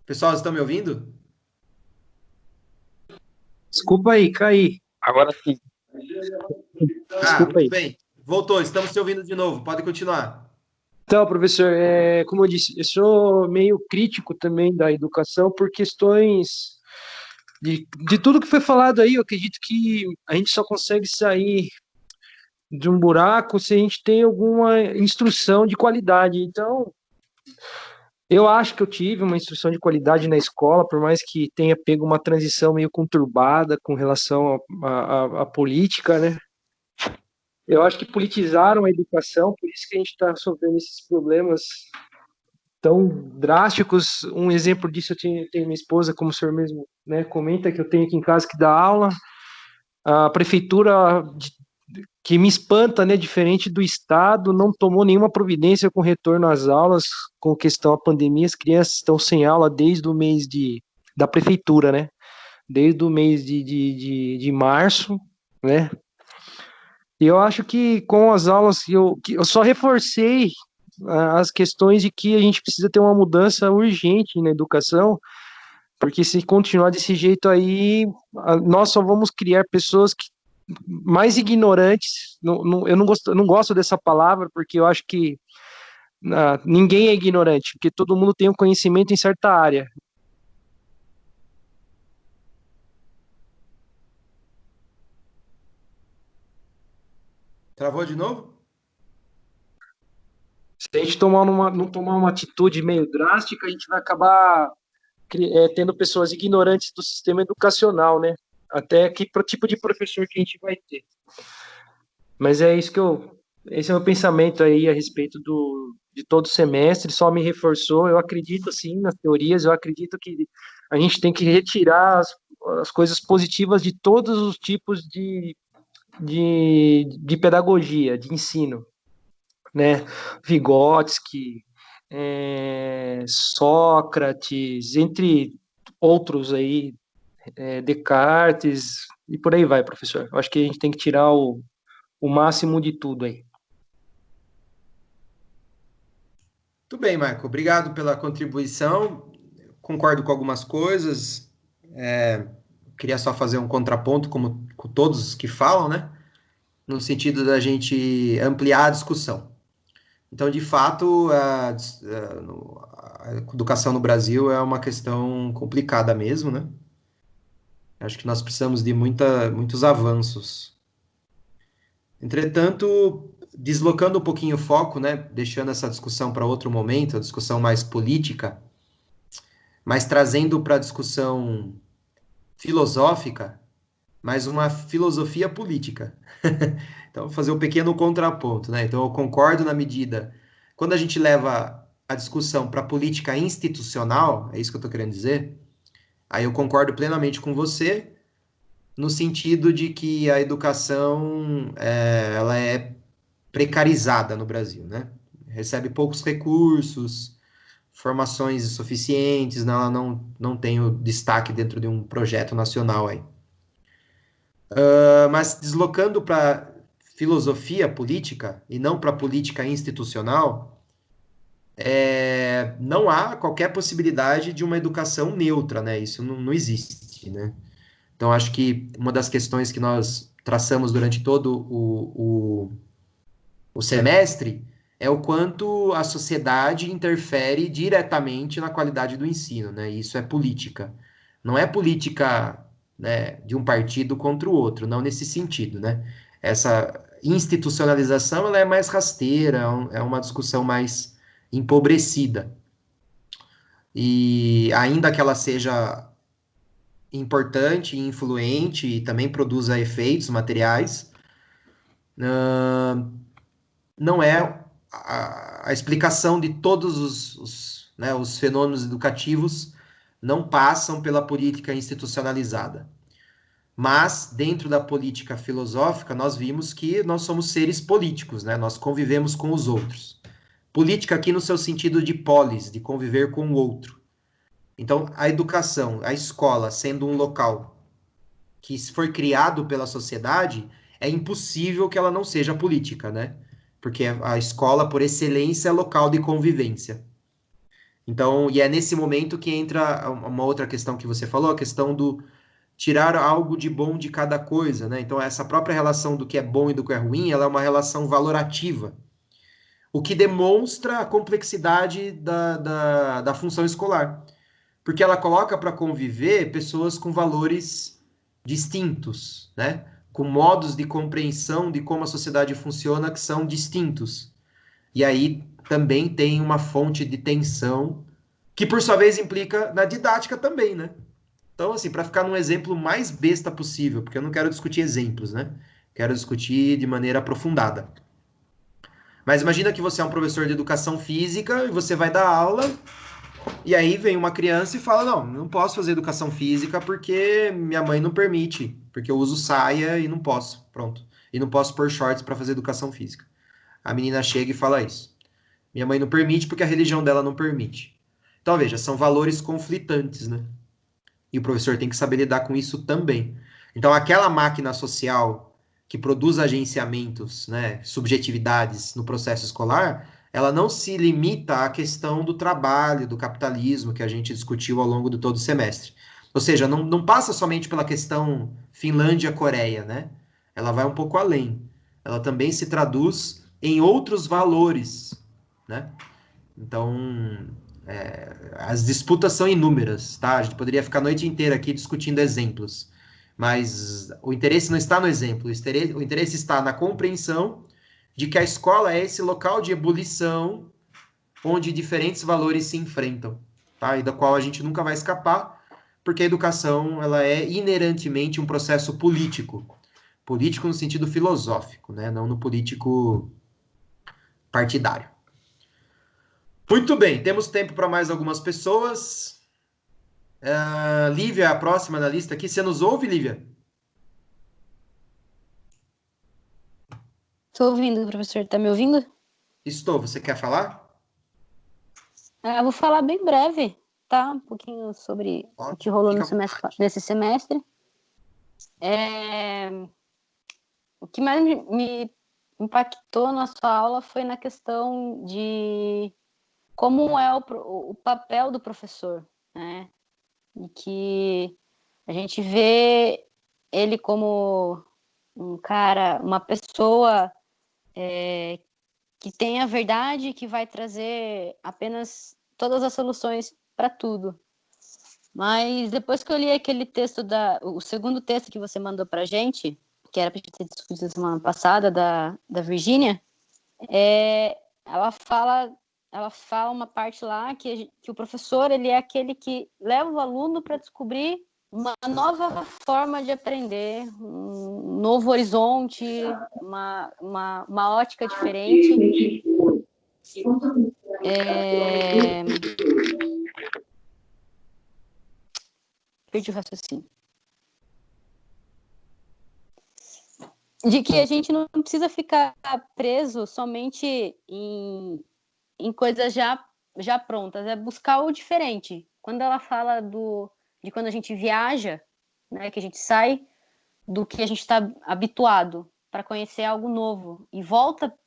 [SPEAKER 1] Pessoal, vocês estão me ouvindo?
[SPEAKER 7] Desculpa aí, caí.
[SPEAKER 4] Agora sim.
[SPEAKER 7] Desculpa
[SPEAKER 1] Muito
[SPEAKER 7] aí.
[SPEAKER 1] bem. Voltou, estamos te ouvindo de novo. Pode continuar.
[SPEAKER 7] Então, professor, como eu disse, eu sou meio crítico também da educação por questões de tudo que foi falado aí. Eu acredito que a gente só consegue sair de um buraco se a gente tem alguma instrução de qualidade. Então, eu acho que eu tive uma instrução de qualidade na escola, por mais que tenha pego uma transição meio conturbada com relação à política, né? Eu acho que politizaram a educação, por isso que a gente está sofrendo esses problemas tão drásticos. Um exemplo disso, eu tenho minha esposa, como o senhor mesmo, né, comenta, que eu tenho aqui em casa que dá aula. A prefeitura, que me espanta, né, diferente do Estado, não tomou nenhuma providência com retorno às aulas, com questão à pandemia. As crianças estão sem aula desde o mês da prefeitura, né? Desde o mês de março, né? E eu acho que com as aulas que eu só reforcei as questões de que a gente precisa ter uma mudança urgente na educação, porque se continuar desse jeito aí, nós só vamos criar pessoas mais ignorantes. Eu não gosto dessa palavra, porque eu acho que ninguém é ignorante, porque todo mundo tem um conhecimento em certa área.
[SPEAKER 1] Travou de novo?
[SPEAKER 7] Se a gente não tomar uma atitude meio drástica, a gente vai acabar tendo pessoas ignorantes do sistema educacional, né? Até que tipo de professor que a gente vai ter. Mas é isso esse é o meu pensamento aí a respeito de todo semestre, só me reforçou. Eu acredito, sim, nas teorias, eu acredito que a gente tem que retirar as coisas positivas de todos os tipos de pedagogia, de ensino, né? Vygotsky, Sócrates, entre outros aí, Descartes, e por aí vai, professor. Eu acho que a gente tem que tirar o máximo de tudo aí.
[SPEAKER 1] Tudo bem, Marco. Obrigado pela contribuição. Concordo com algumas coisas. Queria só fazer um contraponto, como com todos os que falam, né? No sentido da gente ampliar a discussão. Então, de fato, a educação no Brasil é uma questão complicada mesmo, né? Acho que nós precisamos de muitos avanços. Entretanto, deslocando um pouquinho o foco, né? Deixando essa discussão para outro momento, a discussão mais política, mas trazendo para a discussão filosófica, mais uma filosofia política. Então, vou fazer um pequeno contraponto, né? Então, eu concordo na medida. Quando a gente leva a discussão para a política institucional, é isso que eu estou querendo dizer, aí eu concordo plenamente com você, no sentido de que a educação ela é precarizada no Brasil, né? Recebe poucos recursos, formações insuficientes, né? Ela não tem o destaque dentro de um projeto nacional aí. Mas deslocando para filosofia política e não para política institucional, não há qualquer possibilidade de uma educação neutra, né? Isso não existe, né? Então, acho que uma das questões que nós traçamos durante todo o semestre é o quanto a sociedade interfere diretamente na qualidade do ensino, né? Isso é política. Não é política, né, de um partido contra o outro, não nesse sentido, né? Essa institucionalização ela é mais rasteira, é uma discussão mais empobrecida. E ainda que ela seja importante e influente e também produza efeitos materiais, não é a explicação de todos os fenômenos educativos não passam pela política institucionalizada. Mas, dentro da política filosófica, nós vimos que nós somos seres políticos, né? Nós convivemos com os outros. Política aqui no seu sentido de polis, de conviver com o outro. Então, a educação, a escola, sendo um local que foi criado pela sociedade, é impossível que ela não seja política, né? Porque a escola, por excelência, é local de convivência. Então, e é nesse momento que entra uma outra questão que você falou, a questão do tirar algo de bom de cada coisa, né? Então, essa própria relação do que é bom e do que é ruim, ela é uma relação valorativa, o que demonstra a complexidade da função escolar, porque ela coloca para conviver pessoas com valores distintos, né? Com modos de compreensão de como a sociedade funciona que são distintos. E aí também tem uma fonte de tensão, que por sua vez implica na didática também, né? Então, assim, para ficar num exemplo mais besta possível, porque eu não quero discutir exemplos, né? Quero discutir de maneira aprofundada. Mas imagina que você é um professor de educação física e você vai dar aula, e aí vem uma criança e fala: não posso fazer educação física porque minha mãe não permite, porque eu uso saia e não posso, pronto. E não posso pôr shorts para fazer educação física. A menina chega e fala isso. Minha mãe não permite porque a religião dela não permite. Então, veja, são valores conflitantes, né? E o professor tem que saber lidar com isso também. Então, aquela máquina social que produz agenciamentos, né, subjetividades no processo escolar, ela não se limita à questão do trabalho, do capitalismo, que a gente discutiu ao longo de todo o semestre. Ou seja, não passa somente pela questão Finlândia-Coreia, né? Ela vai um pouco além. Ela também se traduz em outros valores, né? Então, as disputas são inúmeras, tá? A gente poderia ficar a noite inteira aqui discutindo exemplos, mas o interesse não está no exemplo, o interesse está na compreensão de que a escola é esse local de ebulição onde diferentes valores se enfrentam, tá? E da qual a gente nunca vai escapar, porque a educação, ela é inerentemente um processo político. Político no sentido filosófico, né? Não no político partidário. Muito bem, temos tempo para mais algumas pessoas. Lívia, a próxima na lista aqui. Você nos ouve, Lívia?
[SPEAKER 8] Estou ouvindo, professor. Está me ouvindo?
[SPEAKER 1] Estou. Você quer falar?
[SPEAKER 8] Eu vou falar bem breve, tá? Um pouquinho sobre o que rolou nesse semestre. O que mais me impactou na sua aula foi na questão de como é o papel do professor, né? E que a gente vê ele como um cara, uma pessoa que tem a verdade, que vai trazer apenas todas as soluções para tudo. Mas depois que eu li aquele texto, o segundo texto que você mandou para a gente, que era para a gente ter discutido semana passada, da Virgínia, ela fala uma parte lá que o professor, ele é aquele que leva o aluno para descobrir uma nova forma de aprender, um novo horizonte, uma ótica diferente. Perdi o raciocínio. De que a gente não precisa ficar preso somente em coisas já prontas, é buscar o diferente. Quando ela fala de quando a gente viaja, né, que a gente sai do que a gente está habituado para conhecer algo novo e volta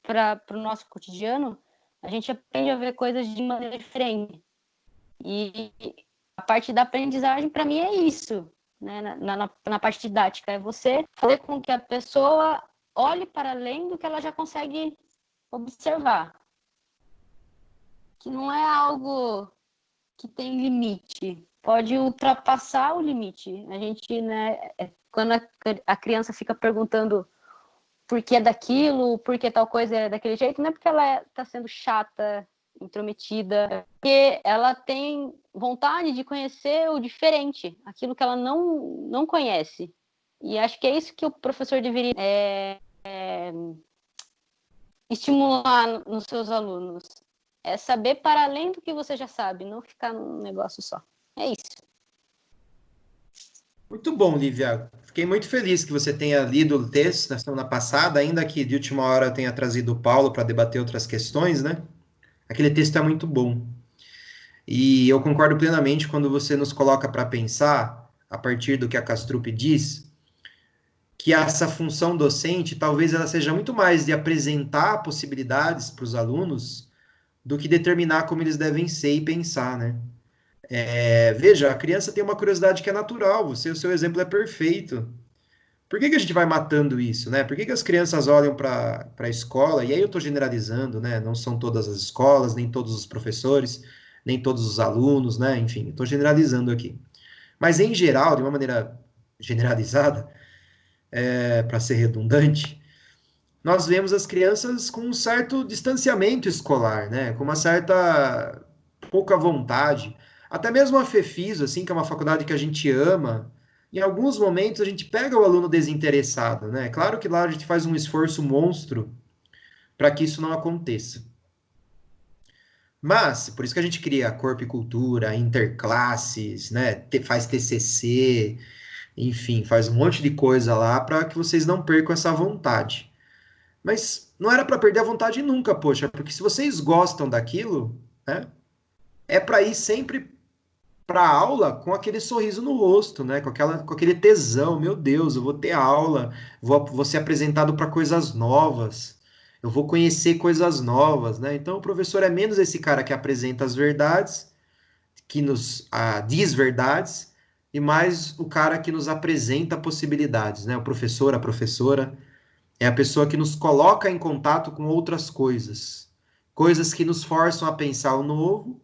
[SPEAKER 8] para o nosso cotidiano, a gente aprende a ver coisas de maneira diferente. E a parte da aprendizagem, para mim, é isso, né? Na parte didática, é você fazer com que a pessoa olhe para além do que ela já consegue observar. Que não é algo que tem limite, pode ultrapassar o limite. A gente, né, quando a criança fica perguntando por que é daquilo, por que tal coisa é daquele jeito, não é porque ela está sendo chata, intrometida, é porque ela tem vontade de conhecer o diferente, aquilo que ela não conhece. E acho que é isso que o professor deveria estimular nos seus alunos. É saber para além do que você já sabe, não ficar num negócio só. É isso.
[SPEAKER 1] Muito bom, Lívia. Fiquei muito feliz que você tenha lido o texto na semana passada, ainda que de última hora eu tenha trazido o Paulo para debater outras questões, né? Aquele texto é muito bom. E eu concordo plenamente quando você nos coloca para pensar, a partir do que a Castrup diz, que essa função docente, talvez ela seja muito mais de apresentar possibilidades para os alunos do que determinar como eles devem ser e pensar, né? Veja, a criança tem uma curiosidade que é natural, o seu exemplo é perfeito. Por que a gente vai matando isso, né? Por que as crianças olham para a escola, e aí eu estou generalizando, né? Não são todas as escolas, nem todos os professores, nem todos os alunos, né? Enfim, estou generalizando aqui. Mas, em geral, de uma maneira generalizada, para ser redundante, nós vemos as crianças com um certo distanciamento escolar, né? Com uma certa pouca vontade. Até mesmo a FEFIS, assim, que é uma faculdade que a gente ama, em alguns momentos a gente pega o aluno desinteressado, né? Claro que lá a gente faz um esforço monstro para que isso não aconteça. Mas, por isso que a gente cria Corpo e Cultura, interclasses, né? Faz TCC, enfim, faz um monte de coisa lá para que vocês não percam essa vontade. Mas não era para perder a vontade nunca, poxa, porque se vocês gostam daquilo, né, é para ir sempre para a aula com aquele sorriso no rosto, né, com aquele tesão, meu Deus, eu vou ter aula, vou ser apresentado para coisas novas, eu vou conhecer coisas novas, né? Então o professor é menos esse cara que apresenta as verdades, que nos diz verdades, e mais o cara que nos apresenta possibilidades, né? O professor, a professora, é a pessoa que nos coloca em contato com outras coisas, coisas que nos forçam a pensar o novo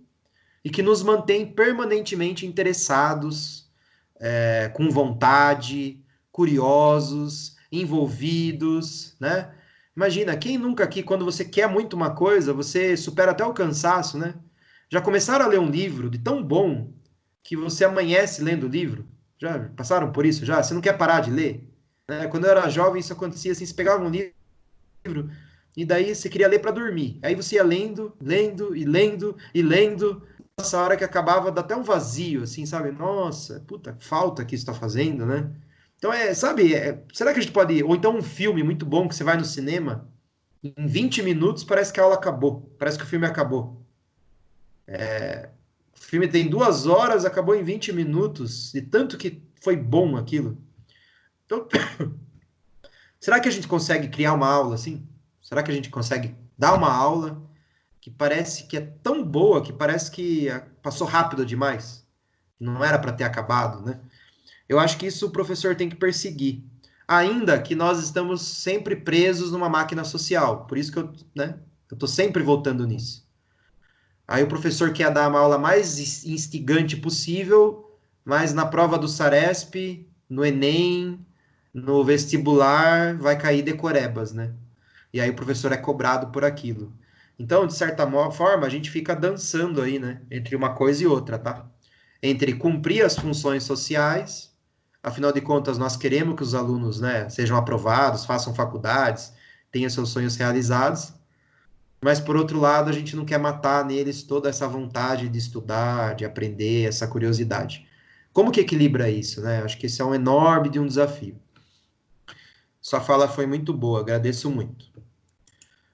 [SPEAKER 1] e que nos mantém permanentemente interessados, com vontade, curiosos, envolvidos, né? Imagina, quem nunca aqui, quando você quer muito uma coisa, você supera até o cansaço, né? Já começaram a ler um livro de tão bom que você amanhece lendo o livro? Já passaram por isso? Já? Você não quer parar de ler? Né? Quando eu era jovem, isso acontecia assim, você pegava um livro e daí você queria ler para dormir. Aí você ia lendo, lendo e lendo e lendo. Nossa, a hora que acabava dá até um vazio, assim, sabe? Nossa, puta falta que isso está fazendo, né? Então, sabe, será que a gente pode... Ou então um filme muito bom que você vai no cinema, em 20 minutos parece que a aula acabou, parece que o filme acabou. O filme tem 2 horas, acabou em 20 minutos, de tanto que foi bom aquilo. Então, será que a gente consegue criar uma aula assim? Será que a gente consegue dar uma aula que parece que é tão boa, que parece que passou rápido demais? Não era para ter acabado, né? Eu acho que isso o professor tem que perseguir. Ainda que nós estamos sempre presos numa máquina social. Por isso que eu estou sempre voltando nisso. Aí o professor quer dar uma aula mais instigante possível, mas na prova do Saresp, no Enem, no vestibular, vai cair decorebas, né? E aí o professor é cobrado por aquilo. Então, de certa forma, a gente fica dançando aí, né? Entre uma coisa e outra, tá? Entre cumprir as funções sociais, afinal de contas, nós queremos que os alunos, né, sejam aprovados, façam faculdades, tenham seus sonhos realizados, mas por outro lado, a gente não quer matar neles toda essa vontade de estudar, de aprender, essa curiosidade. Como que equilibra isso, né? Acho que esse é um enorme de um desafio. Sua fala foi muito boa, agradeço muito.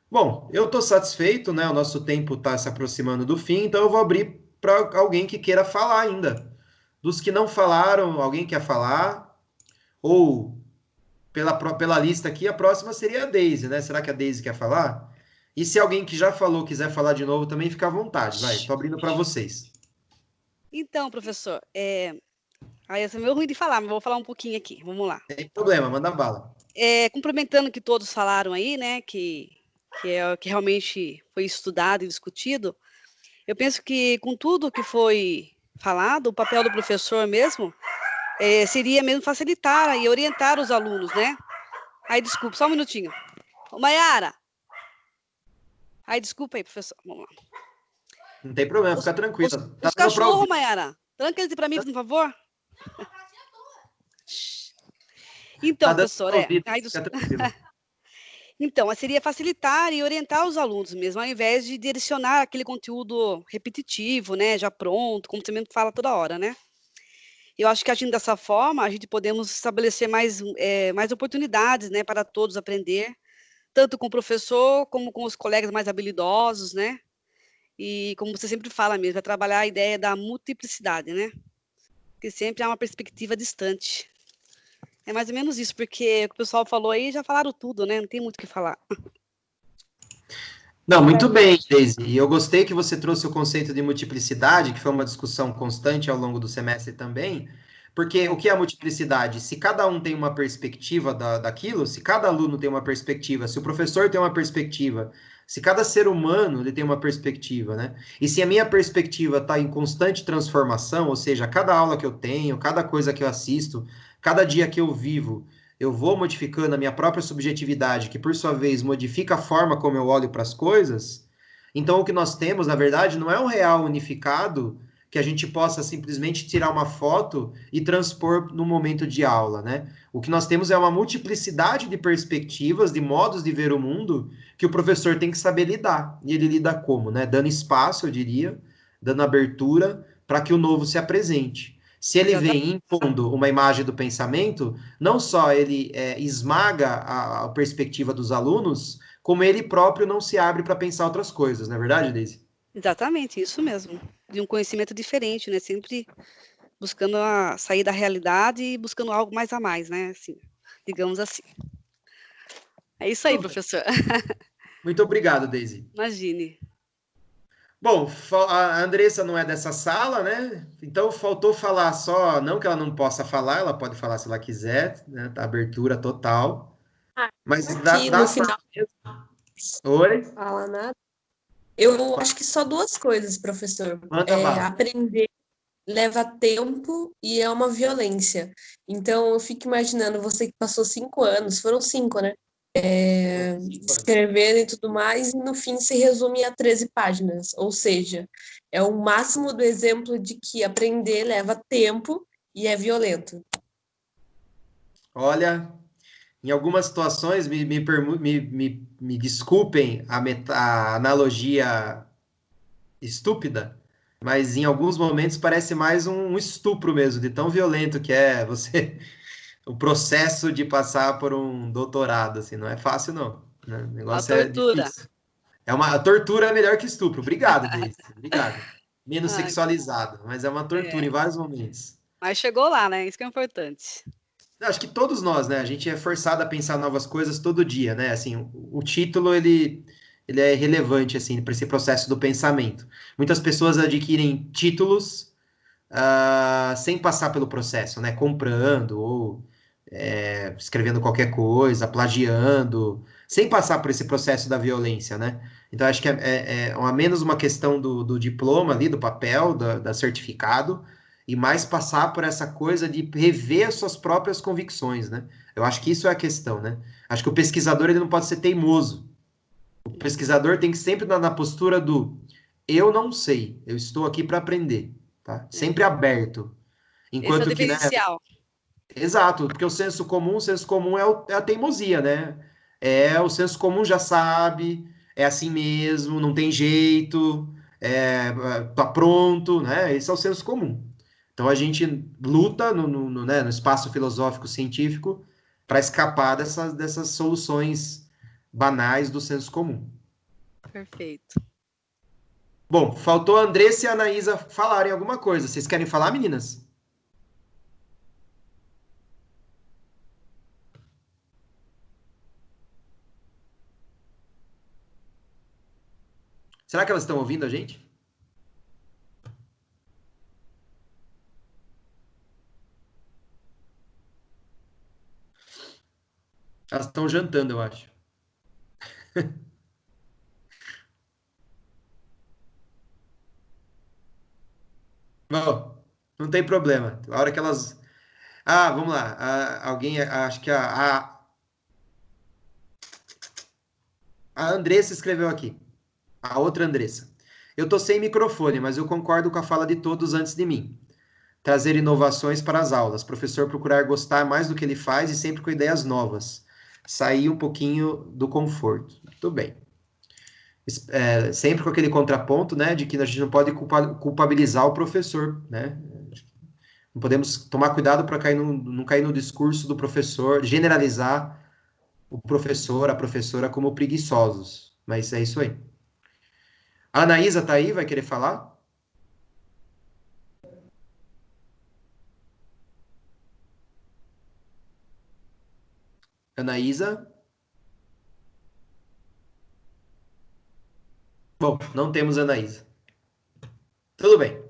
[SPEAKER 1] Bom, eu estou satisfeito, né? O nosso tempo está se aproximando do fim, então eu vou abrir para alguém que queira falar ainda. Dos que não falaram, alguém quer falar? Ou pela lista aqui, a próxima seria a Daisy, né? Será que a Daisy quer falar? E se alguém que já falou quiser falar de novo, também fica à vontade. Vai, estou abrindo para vocês.
[SPEAKER 9] Então, professor, aí eu sou meio ruim de falar, mas vou falar um pouquinho aqui. Vamos lá.
[SPEAKER 1] Sem problema, manda bala.
[SPEAKER 9] Complementando o que todos falaram aí, né, que é o que realmente foi estudado e discutido, eu penso que com tudo que foi falado, o papel do professor mesmo seria mesmo facilitar e orientar os alunos, né? Aí, desculpa, só um minutinho. Ô, Mayara! Aí, desculpa aí, professor. Vamos lá.
[SPEAKER 1] Não tem problema, fica tranquilo.
[SPEAKER 9] Os cachorros, Mayara. Tranca eles para mim, por favor. Então, professor, Então, seria facilitar e orientar os alunos mesmo, ao invés de direcionar aquele conteúdo repetitivo, né, já pronto, como você mesmo fala toda hora, né? Eu acho que agindo dessa forma, a gente podemos estabelecer mais oportunidades, né, para todos aprender, tanto com o professor, como com os colegas mais habilidosos, né? E como você sempre fala mesmo, é trabalhar a ideia da multiplicidade, né? Que sempre há uma perspectiva distante. É mais ou menos isso, porque o que o pessoal falou aí, já falaram tudo, né? Não tem muito o que falar.
[SPEAKER 1] Não, muito bem, Daisy. E eu gostei que você trouxe o conceito de multiplicidade, que foi uma discussão constante ao longo do semestre também, porque o
[SPEAKER 9] É,
[SPEAKER 1] que é a multiplicidade? Se cada um tem uma perspectiva daquilo, se cada aluno tem uma perspectiva, se o professor tem uma perspectiva, se cada ser humano ele tem uma perspectiva, né? E se a minha perspectiva está em constante transformação, ou seja, cada aula que eu tenho, cada coisa que eu assisto, cada dia que eu vivo, eu vou modificando a minha própria subjetividade, que por sua vez modifica a forma como eu olho para as coisas, então o que nós temos, na verdade, não é um real unificado que a gente possa simplesmente tirar uma foto e transpor no momento de aula, né? O que nós temos é uma multiplicidade de perspectivas, de modos de ver o mundo, que o professor tem que saber lidar. E ele lida como, né? Dando espaço, eu diria, dando abertura para que o novo se apresente. Se ele vem
[SPEAKER 9] exatamente.
[SPEAKER 1] impondo uma imagem do pensamento, não só ele esmaga a perspectiva dos alunos, como ele próprio não se abre para pensar outras coisas, não é verdade, Daisy?
[SPEAKER 9] Exatamente, isso mesmo. De um conhecimento diferente, né? Sempre buscando sair da realidade e buscando algo mais a mais, né? Assim, digamos assim. É isso aí,
[SPEAKER 1] Tudo bem.
[SPEAKER 9] professor.
[SPEAKER 1] Muito obrigado, Daisy.
[SPEAKER 9] Imagine.
[SPEAKER 1] Bom, a Andressa não é dessa sala, né? Então faltou falar só, não que ela não possa falar, ela pode falar se ela quiser, né? Tá abertura total.
[SPEAKER 10] Ah,
[SPEAKER 1] Mas
[SPEAKER 10] aqui
[SPEAKER 1] da
[SPEAKER 10] no
[SPEAKER 1] sala
[SPEAKER 10] final
[SPEAKER 1] mesmo. Oi?
[SPEAKER 10] não fala nada. Eu acho que só duas coisas, professor.
[SPEAKER 1] Manda bala.
[SPEAKER 10] Aprender leva tempo e é uma violência. Então, eu fico imaginando você que passou 5 anos, foram 5, né? Escrevendo e tudo mais, e no fim se resume a 13 páginas. Ou seja, é o máximo do exemplo de que aprender leva tempo e é violento.
[SPEAKER 1] Olha, em algumas situações, me desculpem a analogia estúpida, mas em alguns momentos parece mais um estupro mesmo, de tão violento que é você, o processo de passar por um doutorado, assim, não é fácil não, né? O
[SPEAKER 9] A
[SPEAKER 1] negócio é
[SPEAKER 9] tortura.
[SPEAKER 1] difícil. A tortura é melhor que estupro. Obrigado, Deise. Obrigado. Menos
[SPEAKER 9] Ai,
[SPEAKER 1] sexualizado, mas é uma tortura
[SPEAKER 9] é.
[SPEAKER 1] em vários momentos.
[SPEAKER 9] Mas chegou lá, né? Isso que é importante.
[SPEAKER 1] Eu acho que todos nós, né? A gente é forçado a pensar novas coisas todo dia, né? Assim, o título ele é relevante assim para esse processo do pensamento. Muitas pessoas adquirem títulos sem passar pelo processo, né? Comprando ou escrevendo qualquer coisa, plagiando, sem passar por esse processo da violência, né? Então, acho que é uma, menos uma questão do diploma ali, do papel, da certificado, e mais passar por essa coisa de rever as suas próprias convicções, né? Eu acho que isso é a questão, né? Acho que o pesquisador ele não pode ser teimoso. O pesquisador tem que sempre estar na postura do eu não sei, eu estou aqui para aprender, tá?
[SPEAKER 9] É.
[SPEAKER 1] Sempre aberto.
[SPEAKER 9] Esse é o
[SPEAKER 1] Enquanto que, né,
[SPEAKER 9] diferencial.
[SPEAKER 1] exato, porque o senso comum é a teimosia, né? É o senso comum já sabe, é assim mesmo, não tem jeito, tá pronto, né? Esse é o senso comum. Então a gente luta né, no espaço filosófico científico para escapar dessas soluções banais do senso comum.
[SPEAKER 9] Perfeito.
[SPEAKER 1] Bom, faltou a Andressa e a Anaísa falarem alguma coisa. Vocês querem falar, meninas? Será que elas estão ouvindo a gente? Elas estão jantando, eu acho. Bom, não tem problema. A hora que elas. Ah, vamos lá. Alguém, acho que a Andressa escreveu aqui. A outra Andressa. Eu tô sem microfone, mas eu concordo com a fala de todos antes de mim. Trazer inovações para as aulas. Professor procurar gostar mais do que ele faz e sempre com ideias novas. Sair um pouquinho do conforto. Muito bem. Sempre com aquele contraponto, né, de que a gente não pode culpabilizar o professor, né? Não podemos tomar cuidado para não cair no discurso do professor, generalizar o professor, a professora como preguiçosos. Mas é isso aí. A Anaísa tá aí, vai querer falar? Anaísa? Bom, não temos Anaísa. Tudo bem.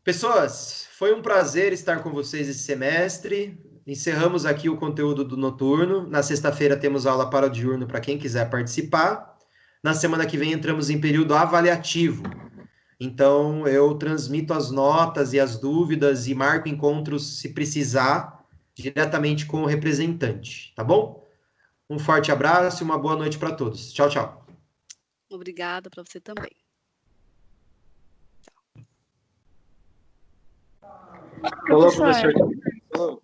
[SPEAKER 1] Pessoas, foi um prazer estar com vocês esse semestre. Encerramos aqui o conteúdo do noturno. Na sexta-feira temos aula para o diurno para quem quiser participar. Na semana que vem entramos em período avaliativo. Então, eu transmito as notas e as dúvidas e marco encontros, se precisar, diretamente com o representante, tá bom? Um forte abraço e uma boa noite para todos. Tchau, tchau.
[SPEAKER 9] Obrigada para você também.
[SPEAKER 7] Falou,
[SPEAKER 5] Professor.
[SPEAKER 7] professor. Falou.